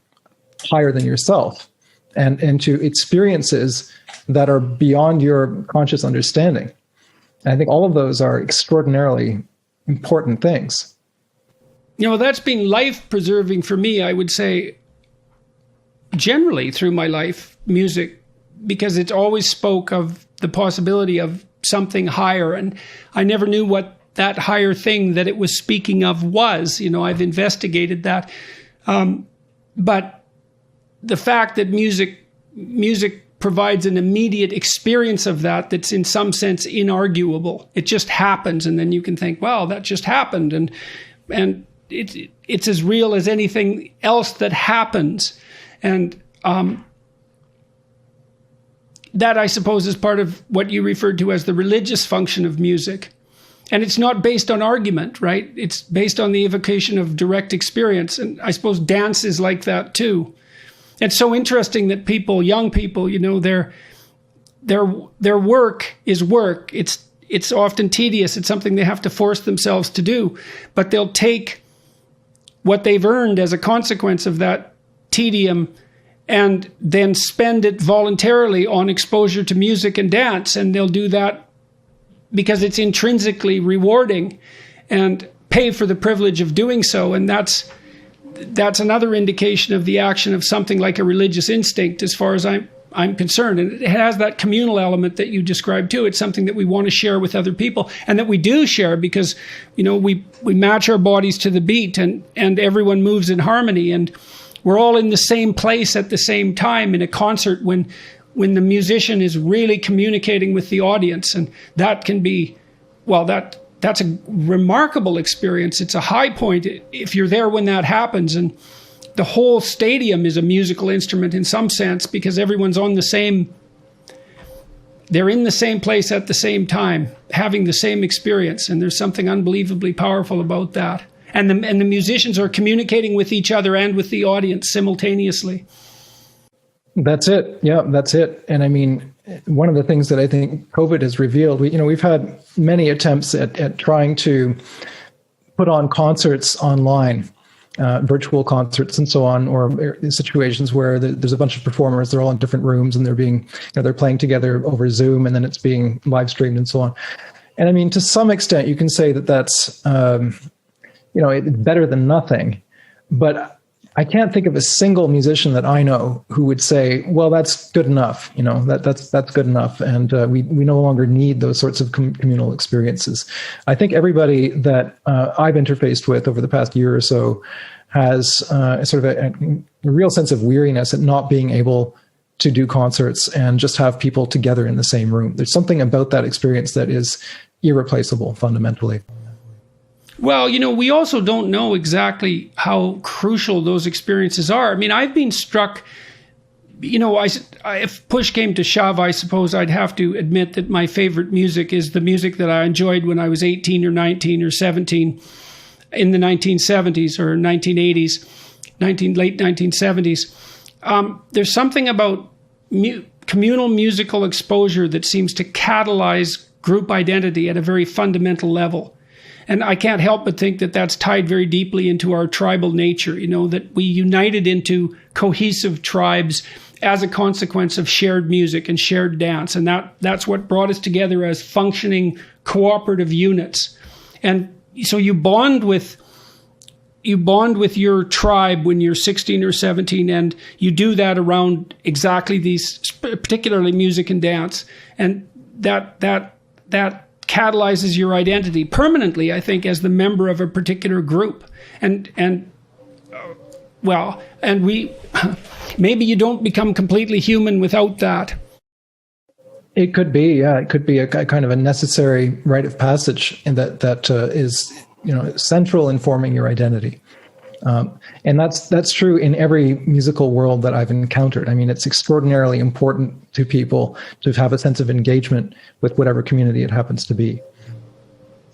higher than yourself and to experiences that are beyond your conscious understanding. And I think all of those are extraordinarily important things. That's been life-preserving for me, I would say, generally through my life, music, because it always spoke of the possibility of something higher. And I never knew what that higher thing that it was speaking of was. I've investigated that. But the fact that music provides an immediate experience of that's in some sense inarguable. It just happens, and then you can think, well, that just happened. And it's as real as anything else that happens. And that, I suppose, is part of what you referred to as the religious function of music. And it's not based on argument, right? It's based on the evocation of direct experience. And I suppose dance is like that too. It's so interesting that young people, their work is work. It's often tedious. It's something they have to force themselves to do. But they'll take what they've earned as a consequence of that tedium and then spend it voluntarily on exposure to music and dance. And they'll do that because it's intrinsically rewarding and pay for the privilege of doing so. And that's another indication of the action of something like a religious instinct as far as I'm concerned. And it has that communal element that you described too. It's something that we want to share with other people, and that we do share because, we match our bodies to the beat, and everyone moves in harmony, and we're all in the same place at the same time in a concert when the musician is really communicating with the audience. And that can be, that's a remarkable experience. It's a high point if you're there when that happens. And the whole stadium is a musical instrument in some sense because everyone's they're in the same place at the same time, having the same experience. And there's something unbelievably powerful about that. And the musicians are communicating with each other and with the audience simultaneously. That's it. Yeah, that's it. And one of the things that I think COVID has revealed, we've had many attempts at trying to put on concerts online, virtual concerts and so on, or situations where there's a bunch of performers, they're all in different rooms and they're playing together over Zoom, and then it's being live streamed and so on. And to some extent, you can say that that's, it's better than nothing. But I can't think of a single musician that I know who would say, well, that's good enough. That's good enough. And we no longer need those sorts of communal experiences. I think everybody that I've interfaced with over the past year or so has sort of a real sense of weariness at not being able to do concerts and just have people together in the same room. There's something about that experience that is irreplaceable fundamentally. Well, we also don't know exactly how crucial those experiences are. I mean, I've been struck, if push came to shove, I suppose I'd have to admit that my favorite music is the music that I enjoyed when I was 18 or 19 or 17 in the 1970s or 1980s, late 1970s. There's something about communal musical exposure that seems to catalyze group identity at a very fundamental level. And I can't help but think that that's tied very deeply into our tribal nature, that we united into cohesive tribes as a consequence of shared music and shared dance. And that's what brought us together as functioning cooperative units. And so you bond with your tribe when you're 16 or 17, and you do that around exactly these, particularly music and dance. And that catalyzes your identity permanently, I think, as the member of a particular group. And we maybe you don't become completely human without that. It could be, yeah. It could be a kind of a necessary rite of passage, and that is central in forming your identity. And that's true in every musical world that I've encountered. I mean, it's extraordinarily important to people to have a sense of engagement with whatever community it happens to be.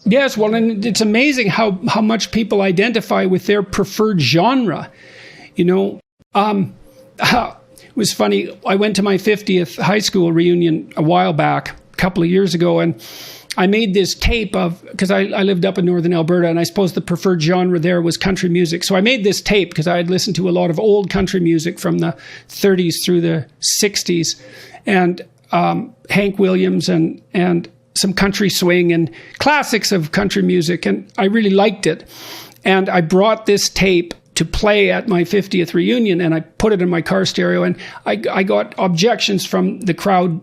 Yes, well, and it's amazing how much people identify with their preferred genre. It was funny. I went to my 50th high school reunion a while back, a couple of years ago, and I made this tape because I lived up in northern Alberta, and I suppose the preferred genre there was country music. So I made this tape because I had listened to a lot of old country music from the 30s through the 60s, and Hank Williams and some country swing and classics of country music, and I really liked it. And I brought this tape to play at my 50th reunion, and I put it in my car stereo, and I got objections from the crowd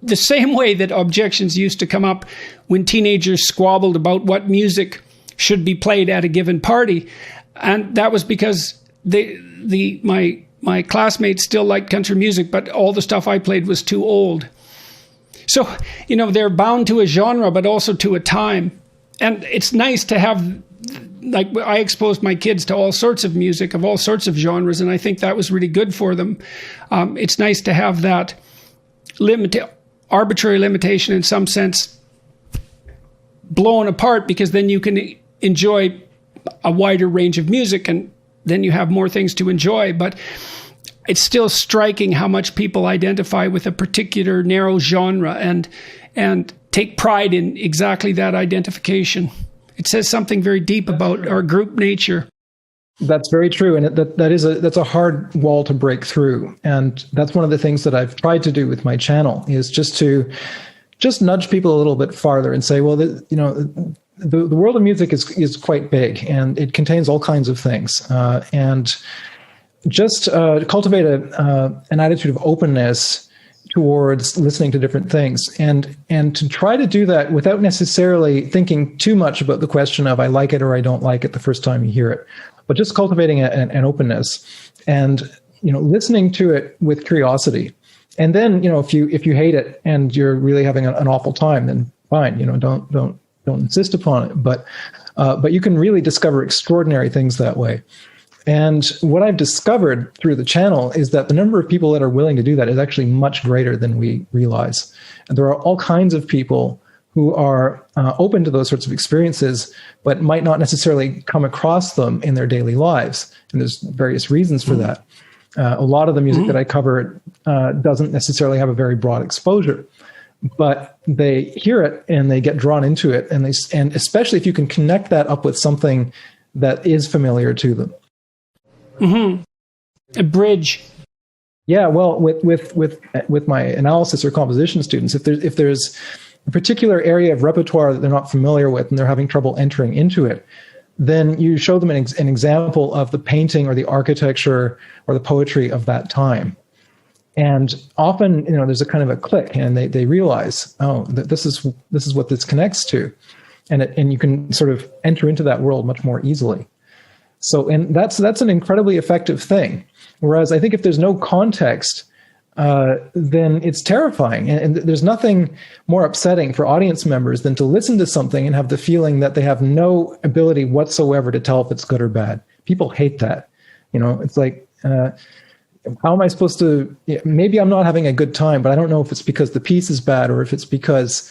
the same way that objections used to come up when teenagers squabbled about what music should be played at a given party. And that was because my classmates still liked country music, but all the stuff I played was too old. So, they're bound to a genre, but also to a time. And it's nice to have, I exposed my kids to all sorts of music of all sorts of genres, and I think that was really good for them. It's nice to have that arbitrary limitation in some sense blown apart, because then you can enjoy a wider range of music, and then you have more things to enjoy. But it's still striking how much people identify with a particular narrow genre and take pride in exactly that identification. It says something very deep about our group nature. That's very true, and that's a hard wall to break through. And that's one of the things that I've tried to do with my channel, is just to nudge people a little bit farther and say, well, the world of music is quite big, and it contains all kinds of things, and just cultivate an attitude of openness towards listening to different things, and to try to do that without necessarily thinking too much about the question of I like it or I don't like it the first time you hear it, but just cultivating an openness and listening to it with curiosity. And then if you hate it and you're really having an awful time, then fine, don't insist upon it. But you can really discover extraordinary things that way. And what I've discovered through the channel is that the number of people that are willing to do that is actually much greater than we realize. And there are all kinds of people who are open to those sorts of experiences, but might not necessarily come across them in their daily lives. And there's various reasons for that. A lot of the music that I cover doesn't necessarily have a very broad exposure, but they hear it and they get drawn into it. And especially if you can connect that up with something that is familiar to them. Mm-hmm. A bridge. Yeah, well, with my analysis or composition students, if there's a particular area of repertoire that they're not familiar with and they're having trouble entering into it, then you show them an example of the painting or the architecture or the poetry of that time. And often, there's a kind of a click, and they realize, oh, this is what this connects to, and you can sort of enter into that world much more easily. So, and that's an incredibly effective thing. Whereas I think if there's no context, then it's terrifying. And there's nothing more upsetting for audience members than to listen to something and have the feeling that they have no ability whatsoever to tell if it's good or bad. People hate that. It's like, how am I supposed to, maybe I'm not having a good time, but I don't know if it's because the piece is bad or if it's because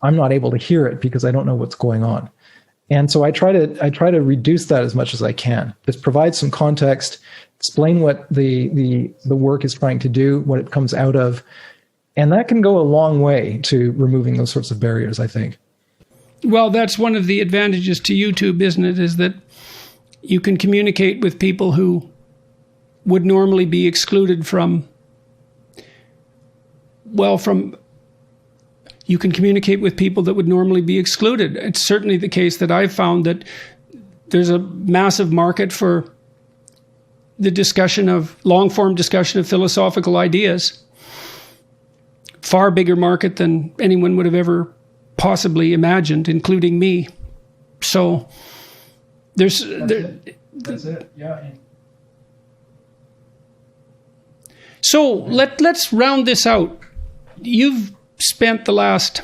I'm not able to hear it because I don't know what's going on. And so I try to reduce that as much as I can. Just provide some context, explain what the work is trying to do, what it comes out of, and that can go a long way to removing those sorts of barriers, I think. Well, that's one of the advantages to YouTube, isn't it? Is that you can communicate with people who would normally be excluded you can communicate with people that would normally be excluded. It's certainly the case that I've found that there's a massive market for the long-form discussion of philosophical ideas. Far bigger market than anyone would have ever possibly imagined, including me. So that's it. Yeah. So let's round this out. You've spent the last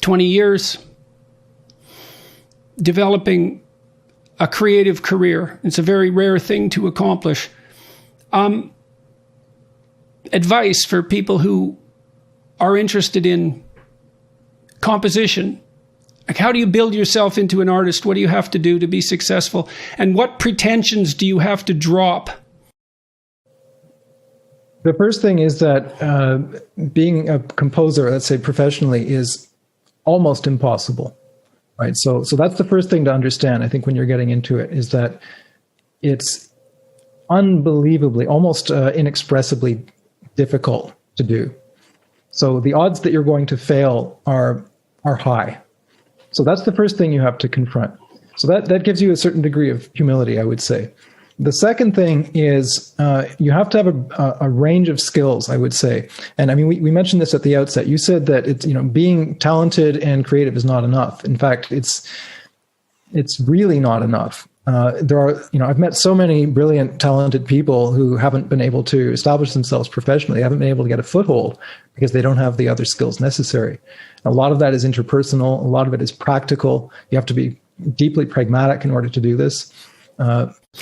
20 years developing a creative career. It's a very rare thing to accomplish. Advice for people who are interested in composition. Like, how do you build yourself into an artist? What do you have to do to be successful? And what pretensions do you have to drop? The first thing is that being a composer, let's say professionally, is almost impossible, right? So that's the first thing to understand, I think, when you're getting into it, is that it's unbelievably, almost inexpressibly difficult to do. So the odds that you're going to fail are high. So that's the first thing you have to confront. So that gives you a certain degree of humility, I would say. The second thing is you have to have a range of skills, I would say. And I mean, we mentioned this at the outset. You said that it's, being talented and creative is not enough. In fact, it's really not enough. There are, I've met so many brilliant, talented people who haven't been able to establish themselves professionally, haven't been able to get a foothold because they don't have the other skills necessary. A lot of that is interpersonal. A lot of it is practical. You have to be deeply pragmatic in order to do this.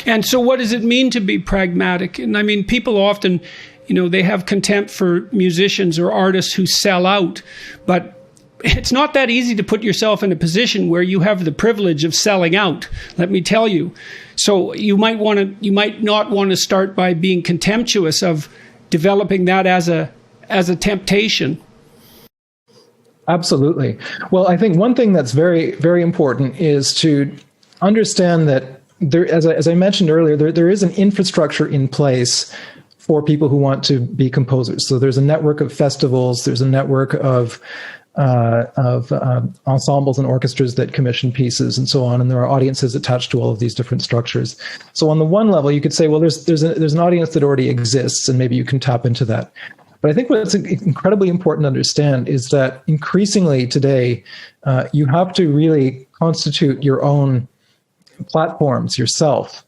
And so what does it mean to be pragmatic? And I mean, people often, they have contempt for musicians or artists who sell out, but it's not that easy to put yourself in a position where you have the privilege of selling out, let me tell you. So you might not want to start by being contemptuous of developing that as a temptation. Absolutely. Well, I think one thing that's very, very important is to understand that there, as I mentioned earlier, there is an infrastructure in place for people who want to be composers. So there's a network of festivals, there's a network of ensembles and orchestras that commission pieces and so on, and there are audiences attached to all of these different structures. So on the one level, you could say, well, there's an audience that already exists, and maybe you can tap into that. But I think what's incredibly important to understand is that increasingly today, you have to really constitute your own platforms yourself,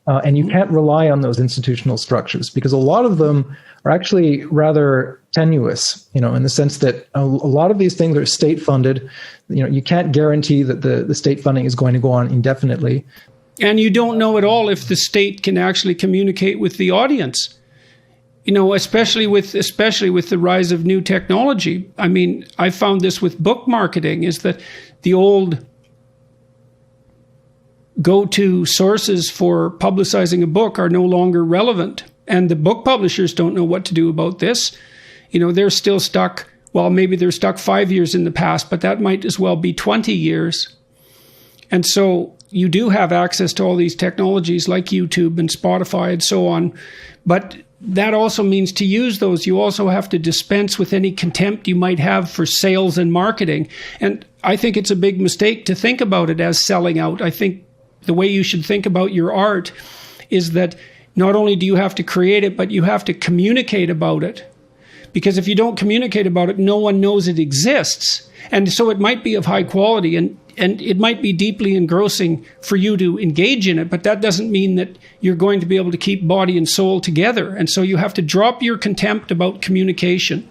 and you can't rely on those institutional structures because a lot of them are actually rather tenuous, in the sense that a lot of these things are state funded. You can't guarantee that the state funding is going to go on indefinitely. And you don't know at all if the state can actually communicate with the audience. Especially with the rise of new technology. I mean, I found this with book marketing, is that the old go-to sources for publicizing a book are no longer relevant. And the book publishers don't know what to do about this. They're still stuck. Well, maybe they're stuck 5 years in the past, but that might as well be 20 years. And so you do have access to all these technologies like YouTube and Spotify and so on. But that also means to use those, you also have to dispense with any contempt you might have for sales and marketing. And I think it's a big mistake to think about it as selling out. I think the way you should think about your art is that not only do you have to create it, but you have to communicate about it. Because if you don't communicate about it, no one knows it exists. And so it might be of high quality and it might be deeply engrossing for you to engage in it, but that doesn't mean that you're going to be able to keep body and soul together. And so you have to drop your contempt about communication.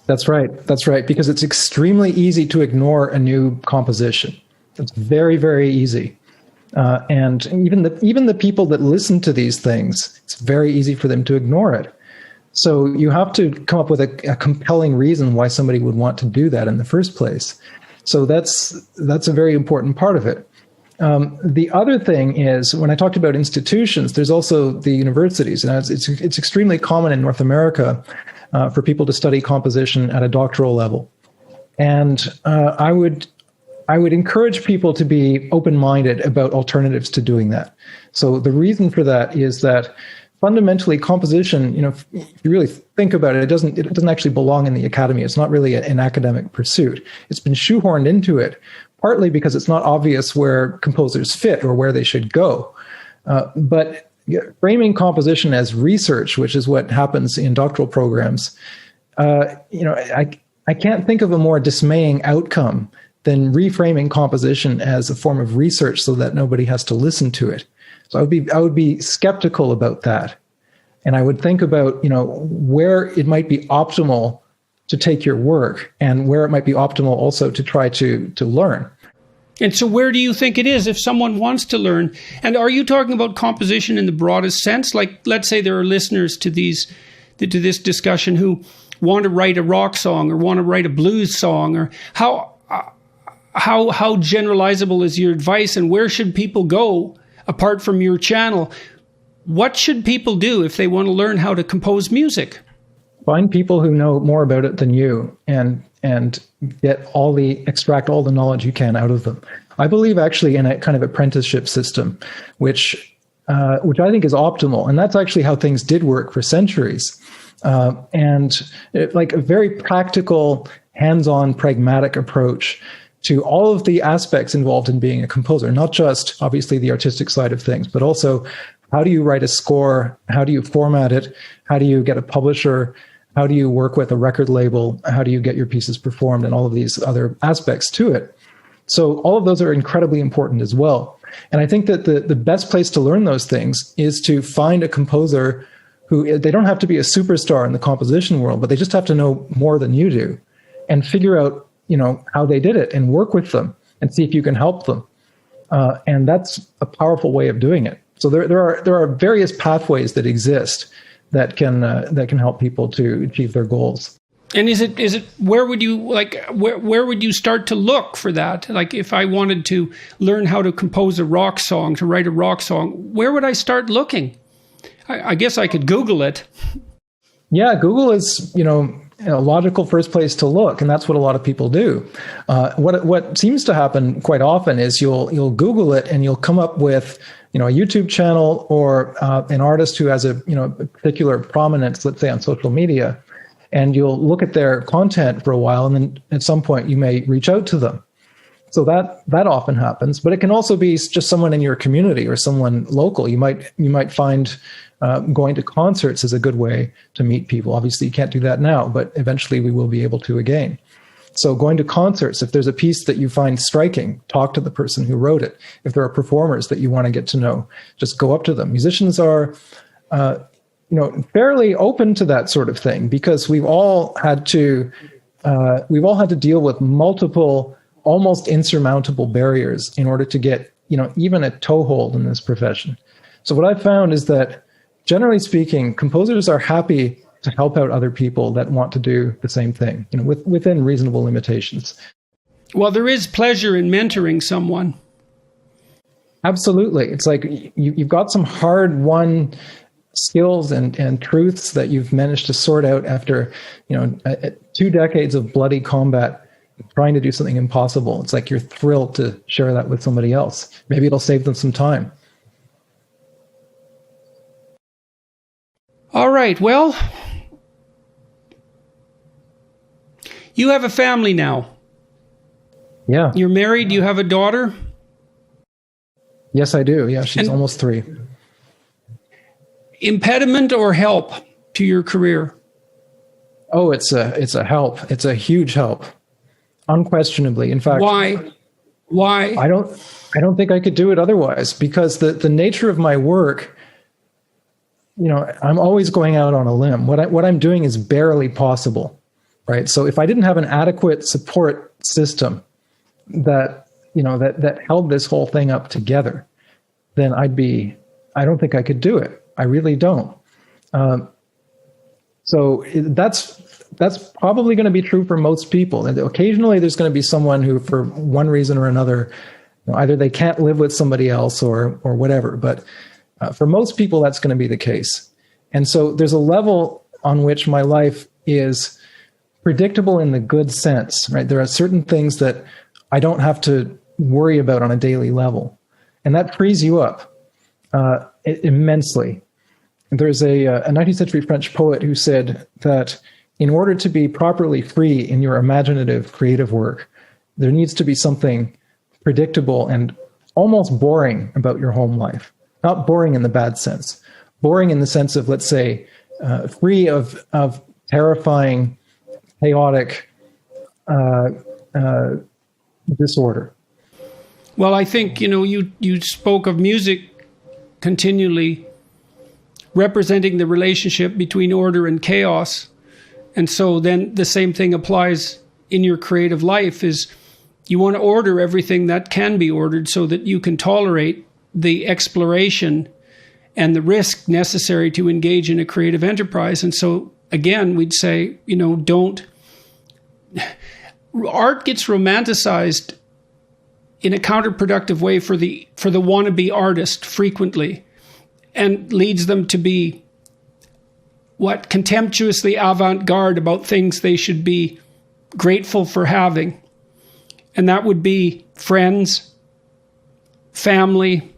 That's right. That's right. Because it's extremely easy to ignore a new composition. It's very, very easy. And even the people that listen to these things, it's very easy for them to ignore it. So you have to come up with a compelling reason why somebody would want to do that in the first place. So that's a very important part of it. The other thing is, when I talked about institutions, there's also the universities, and it's extremely common in North America for people to study composition at a doctoral level. And I would encourage people to be open-minded about alternatives to doing that. So the reason for that is that fundamentally, composition, if you really think about it, it doesn't actually belong in the academy. It's not really an academic pursuit. It's been shoehorned into it, partly because it's not obvious where composers fit or where they should go. But framing composition as research, which is what happens in doctoral programs, I can't think of a more dismaying outcome than reframing composition as a form of research so that nobody has to listen to it. So I would be skeptical about that. And I would think about, where it might be optimal to take your work and where it might be optimal also to try to learn. And so where do you think it is if someone wants to learn? And are you talking about composition in the broadest sense? Like, let's say there are listeners to this discussion who want to write a rock song or want to write a blues song, or how generalizable is your advice, and where should people go apart from your channel? What should people do if they want to learn how to compose music? Find people who know more about it than you and extract all the knowledge you can out of them. I believe actually in a kind of apprenticeship system, which I think is optimal. And that's actually how things did work for centuries. Like a very practical, hands-on, pragmatic approach to all of the aspects involved in being a composer, not just obviously the artistic side of things, but also how do you write a score? How do you format it? How do you get a publisher? How do you work with a record label? How do you get your pieces performed, and all of these other aspects to it? So all of those are incredibly important as well. And I think that the best place to learn those things is to find a composer who, they don't have to be a superstar in the composition world, but they just have to know more than you do, and figure out how they did it and work with them and see if you can help them. And that's a powerful way of doing it. So there are various pathways that exist that can help people to achieve their goals. And is it where would you start to look for that? Like, if I wanted to learn how to compose a rock song, to write a rock song, where would I start looking? I guess I could Google it. Yeah, Google is, a logical first place to look, and that's what a lot of people do. What seems to happen quite often is you'll Google it and you'll come up with a YouTube channel or an artist who has a particular prominence, let's say on social media, and you'll look at their content for a while, and then at some point you may reach out to them. So that often happens, but it can also be just someone in your community or someone local. You might find going to concerts is a good way to meet people. Obviously, you can't do that now, but eventually we will be able to again. So going to concerts, if there's a piece that you find striking, talk to the person who wrote it. If there are performers that you want to get to know, just go up to them. Musicians are, fairly open to that sort of thing, because we've all had to deal with multiple, almost insurmountable barriers in order to get, even a toehold in this profession. So what I've found is that, generally speaking, composers are happy to help out other people that want to do the same thing, within reasonable limitations. Well, there is pleasure in mentoring someone. Absolutely. It's like you've got some hard-won skills and truths that you've managed to sort out after 2 decades of bloody combat, trying to do something impossible. It's like you're thrilled to share that with somebody else. Maybe it'll save them some time. All right. Well, you have a family now. Yeah. You're married. You have a daughter. Yes, I do. Yeah, she's almost 3. Impediment or help to your career? Oh, it's a help. It's a huge help. Unquestionably. In fact, why? I don't think I could do it otherwise, because the nature of my work, I'm always going out on a limb. What I'm doing is barely possible, right? So if I didn't have an adequate support system that held this whole thing up together, then I don't think I could do it. I really don't. So that's probably going to be true for most people. And occasionally there's going to be someone who, for one reason or another, either they can't live with somebody else or whatever. But for most people, that's going to be the case. And so there's a level on which my life is predictable in the good sense, right? There are certain things that I don't have to worry about on a daily level. And that frees you up immensely. There's a 19th century French poet who said that in order to be properly free in your imaginative, creative work, there needs to be something predictable and almost boring about your home life. Not boring in the bad sense. Boring in the sense of, let's say, free of terrifying, chaotic disorder. Well, I think, you spoke of music continually representing the relationship between order and chaos. And so then the same thing applies in your creative life, is you want to order everything that can be ordered so that you can tolerate the exploration and the risk necessary to engage in a creative enterprise. And so again, we'd say, art gets romanticized in a counterproductive way for the wannabe artist frequently, and leads them to be contemptuously avant-garde about things they should be grateful for having. And that would be friends, family,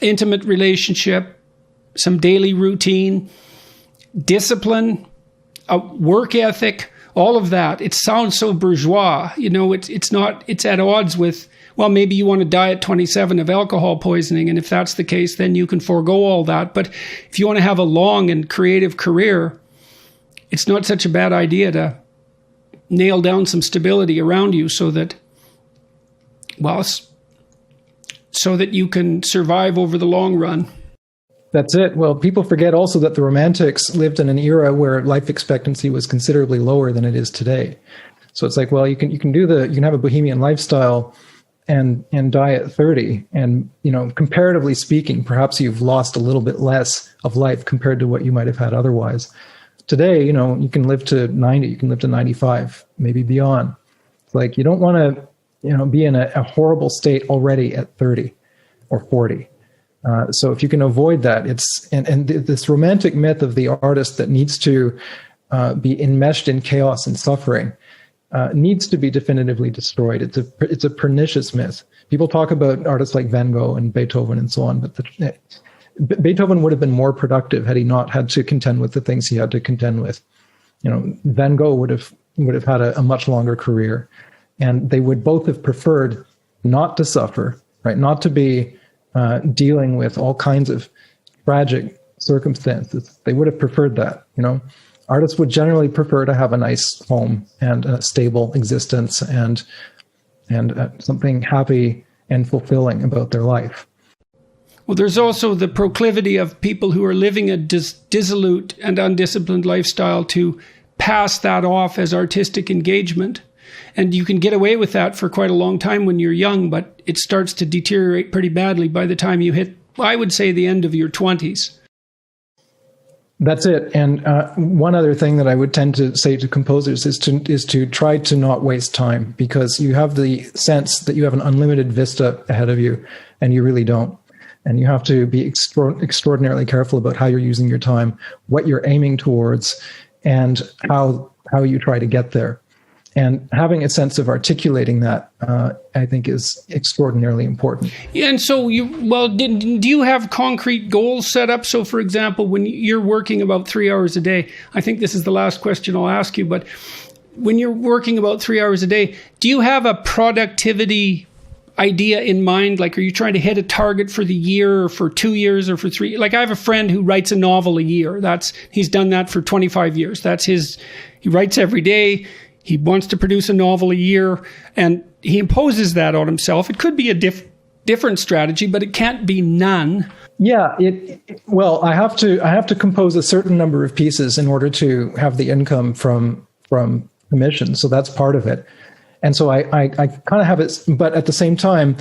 intimate relationship, some daily routine, discipline, a work ethic, all of that. It sounds so bourgeois. It's at odds with, well, maybe you want to die at 27 of alcohol poisoning, and if that's the case, then you can forego all that. But if you want to have a long and creative career, it's not such a bad idea to nail down some stability around you so that you can survive over the long run. That's it. Well, people forget also that the Romantics lived in an era where life expectancy was considerably lower than it is today. So it's like, well, you can have a bohemian lifestyle and die at 30, and comparatively speaking, perhaps you've lost a little bit less of life compared to what you might have had otherwise. Today, you can live to 90, you can live to 95, maybe beyond. It's like you don't want to be in a horrible state already at 30 or 40. So if you can avoid that, and this romantic myth of the artist that needs to be enmeshed in chaos and suffering needs to be definitively destroyed. It's a pernicious myth. People talk about artists like Van Gogh and Beethoven and so on, but Beethoven would have been more productive had he not had to contend with the things he had to contend with. Van Gogh would have had a much longer career, and they would both have preferred not to suffer, right? Not to be dealing with all kinds of tragic circumstances. They would have preferred that. Artists would generally prefer to have a nice home and a stable existence and something happy and fulfilling about their life. Well, there's also the proclivity of people who are living a dissolute and undisciplined lifestyle to pass that off as artistic engagement. And you can get away with that for quite a long time when you're young, but it starts to deteriorate pretty badly by the time you hit, I would say, the end of your 20s. That's it. And one other thing that I would tend to say to composers is to try to not waste time, because you have the sense that you have an unlimited vista ahead of you, and you really don't. And you have to be extraordinarily careful about how you're using your time, what you're aiming towards, and how you try to get there. And having a sense of articulating that, I think, is extraordinarily important. Yeah, and so do you have concrete goals set up? So, for example, when you're working about 3 hours a day, I think this is the last question I'll ask you, but when you're working about 3 hours a day, do you have a productivity idea in mind? Like, are you trying to hit a target for the year or for 2 years or for 3? Like, I have a friend who writes a novel a year. He's done that for 25 years. He writes every day. He wants to produce a novel a year, and he imposes that on himself. It could be a different strategy, but it can't be none. Yeah, I have to compose a certain number of pieces in order to have the income from commissions. So that's part of it. And so I kind of have it, but at the same time,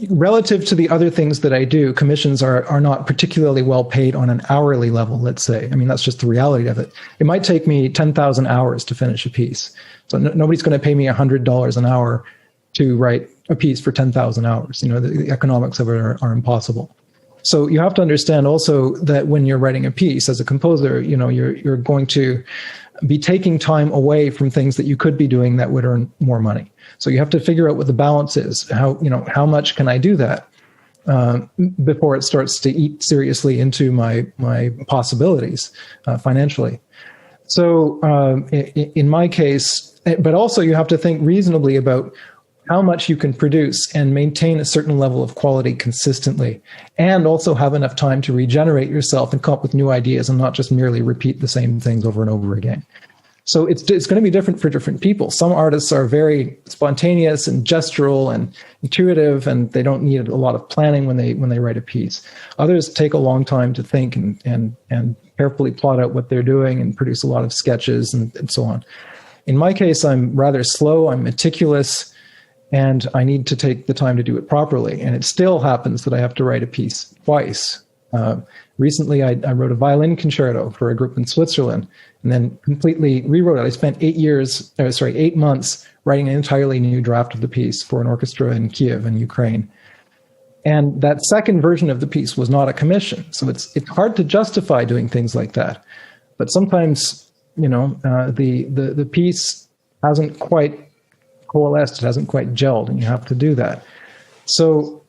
relative to the other things that I do, commissions are not particularly well paid on an hourly level, let's say. I mean, that's just the reality of it. It might take me 10,000 hours to finish a piece. So nobody's going to pay me $100 an hour to write a piece for 10,000 hours. The economics of it are impossible. So you have to understand also that when you're writing a piece as a composer, you're going to be taking time away from things that you could be doing that would earn more money. So you have to figure out what the balance is. How much can I do that before it starts to eat seriously into my possibilities financially? So in my case, but also you have to think reasonably about how much you can produce and maintain a certain level of quality consistently, and also have enough time to regenerate yourself and come up with new ideas and not just merely repeat the same things over and over again. So it's going to be different for different people. Some artists are very spontaneous and gestural and intuitive, and they don't need a lot of planning when they write a piece. Others take a long time to think and carefully plot out what they're doing and produce a lot of sketches and so on. In my case, I'm rather slow, I'm meticulous, and I need to take the time to do it properly. And it still happens that I have to write a piece twice. Recently, I wrote a violin concerto for a group in Switzerland, and then completely rewrote it. I spent 8 months writing an entirely new draft of the piece for an orchestra in Kiev in Ukraine. And that second version of the piece was not a commission. So it's hard to justify doing things like that. But sometimes, the piece hasn't quite coalesced, it hasn't quite gelled, and you have to do that. So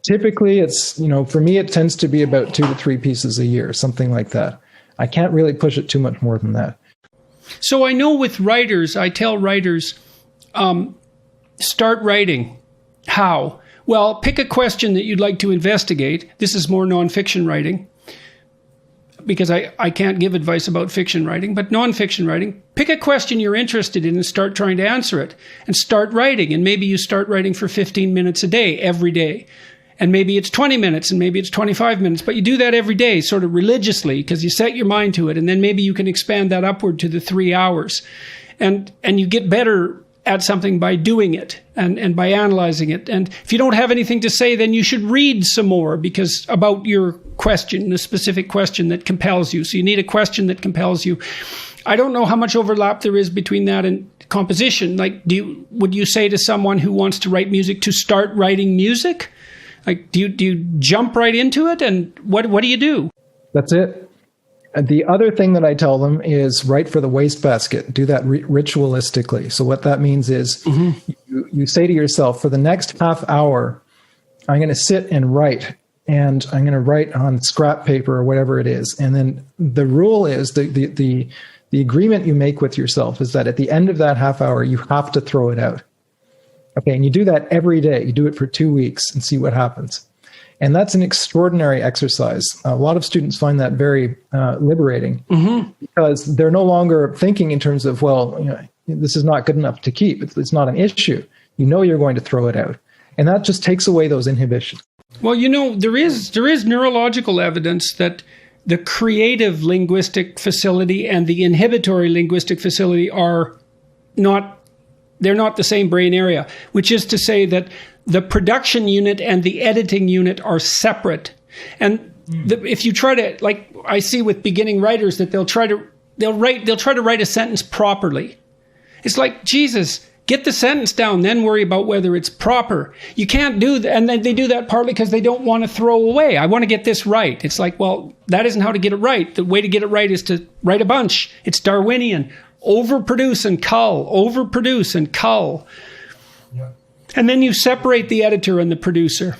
typically it's, for me, it tends to be about 2 to 3 pieces a year, something like that. I can't really push it too much more than that. So I know with writers, I tell writers, start writing. How? Well, pick a question that you'd like to investigate. This is more nonfiction writing, because I can't give advice about fiction writing, but nonfiction writing. Pick a question you're interested in and start trying to answer it, and start writing. And maybe you start writing for 15 minutes a day, every day. And maybe it's 20 minutes and maybe it's 25 minutes, but you do that every day sort of religiously because you set your mind to it. And then maybe you can expand that upward to the 3 hours, and you get better at something by doing it and by analyzing it. And if you don't have anything to say, then you should read some more because about your question, the specific question that compels you. So you need a question that compels you. I don't know how much overlap there is between that and composition. Like, would you say to someone who wants to write music to start writing music? Like, do you jump right into it? And what do you do? That's it. The other thing that I tell them is write for the wastebasket. Do that ritualistically. So what that means is you say to yourself, for the next half hour, I'm going to sit and write. And I'm going to write on scrap paper or whatever it is. And then the rule is, the agreement you make with yourself is that at the end of that half hour, you have to throw it out. Okay, and you do that every day. You do it for 2 weeks and see what happens. And that's an extraordinary exercise. A lot of students find that very liberating because they're no longer thinking in terms of, this is not good enough to keep. It's not an issue. You're going to throw it out. And that just takes away those inhibitions. Well, there is neurological evidence that the creative linguistic facility and the inhibitory linguistic facility they're not the same brain area, which is to say that the production unit and the editing unit are separate. And if you try to, like I see with beginning writers, that they'll try to write a sentence properly. It's like, Jesus, get the sentence down, then worry about whether it's proper. You can't do that. And then they do that partly because they don't want to throw away. I want to get this right. It's like, well, that isn't how to get it right. The way to get it right is to write a bunch. It's Darwinian. overproduce and cull, overproduce and cull. Yeah. And then you separate the editor and the producer.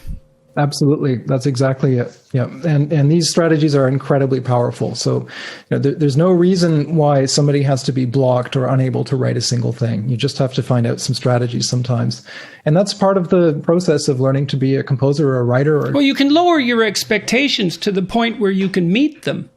Absolutely. That's exactly it. Yeah. And these strategies are incredibly powerful. So there's no reason why somebody has to be blocked or unable to write a single thing. You just have to find out some strategies sometimes. And that's part of the process of learning to be a composer or a writer. Well, you can lower your expectations to the point where you can meet them.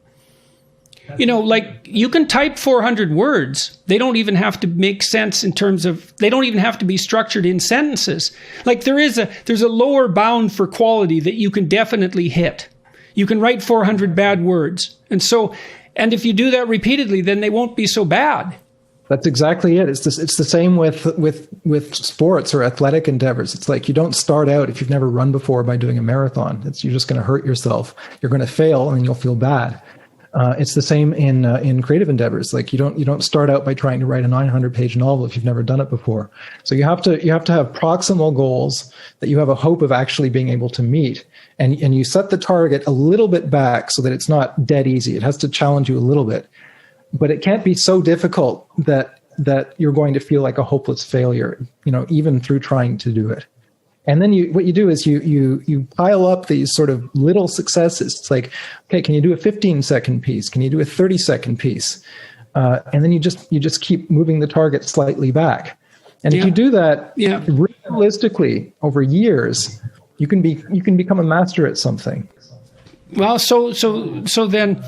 Like you can type 400 words. They don't even have to make sense in terms of, they don't even have to be structured in sentences. Like there's a lower bound for quality that you can definitely hit. You can write 400 bad words. And if you do that repeatedly, then they won't be so bad. That's exactly it. It's the same with sports or athletic endeavors. It's like you don't start out, if you've never run before, by doing a marathon. You're just going to hurt yourself. You're going to fail and then you'll feel bad. It's the same in creative endeavors. Like you don't start out by trying to write a 900-page novel if you've never done it before. So you have to have proximal goals that you have a hope of actually being able to meet, and you set the target a little bit back so that it's not dead easy. It has to challenge you a little bit, but it can't be so difficult that you're going to feel like a hopeless failure. Even through trying to do it. And then what you do is you pile up these sort of little successes. It's like, okay, can you do a 15-second piece? Can you do a 30-second piece? And then you just keep moving the target slightly back. And if you do that realistically over years, you can become a master at something. Well, so then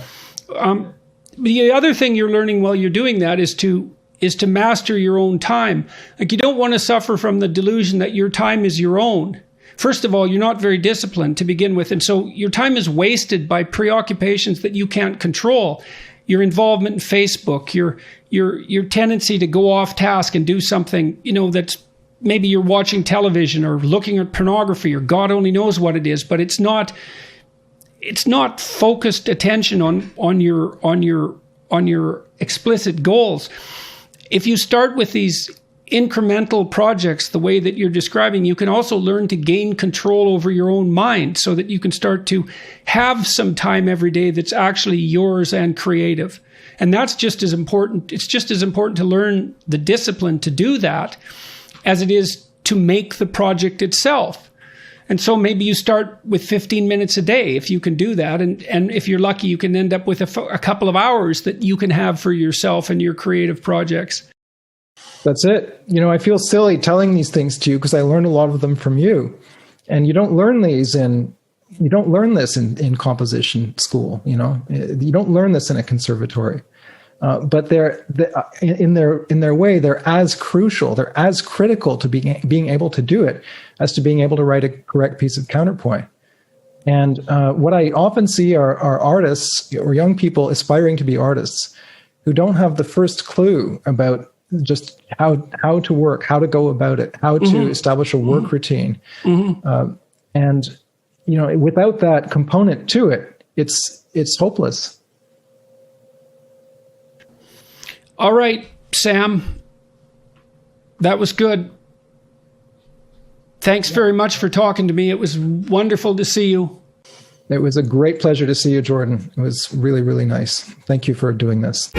the other thing you're learning while you're doing that is to master your own time. Like you don't want to suffer from the delusion that your time is your own. First of all, you're not very disciplined to begin with. And so your time is wasted by preoccupations that you can't control. Your involvement in Facebook, your tendency to go off task and do something, that's maybe you're watching television or looking at pornography or God only knows what it is, but it's not focused attention on your explicit goals. If you start with these incremental projects, the way that you're describing, you can also learn to gain control over your own mind so that you can start to have some time every day that's actually yours and creative. And that's just as important. It's just as important to learn the discipline to do that as it is to make the project itself. And so maybe you start with 15 minutes a day if you can do that. And if you're lucky, you can end up with a couple of hours that you can have for yourself and your creative projects. That's it. I feel silly telling these things to you because I learned a lot of them from you. And you don't learn this in composition school. You don't learn this in a conservatory. But in their way, they're as crucial, they're as critical to being able to do it as to being able to write a correct piece of counterpoint. And what I often see are artists or young people aspiring to be artists who don't have the first clue about just how to work, how to go about it, how to establish a work routine. And without that component to it, it's hopeless. All right, Sam, that was good. Thanks very much for talking to me. It was wonderful to see you. It was a great pleasure to see you, Jordan. It was really, really nice. Thank you for doing this.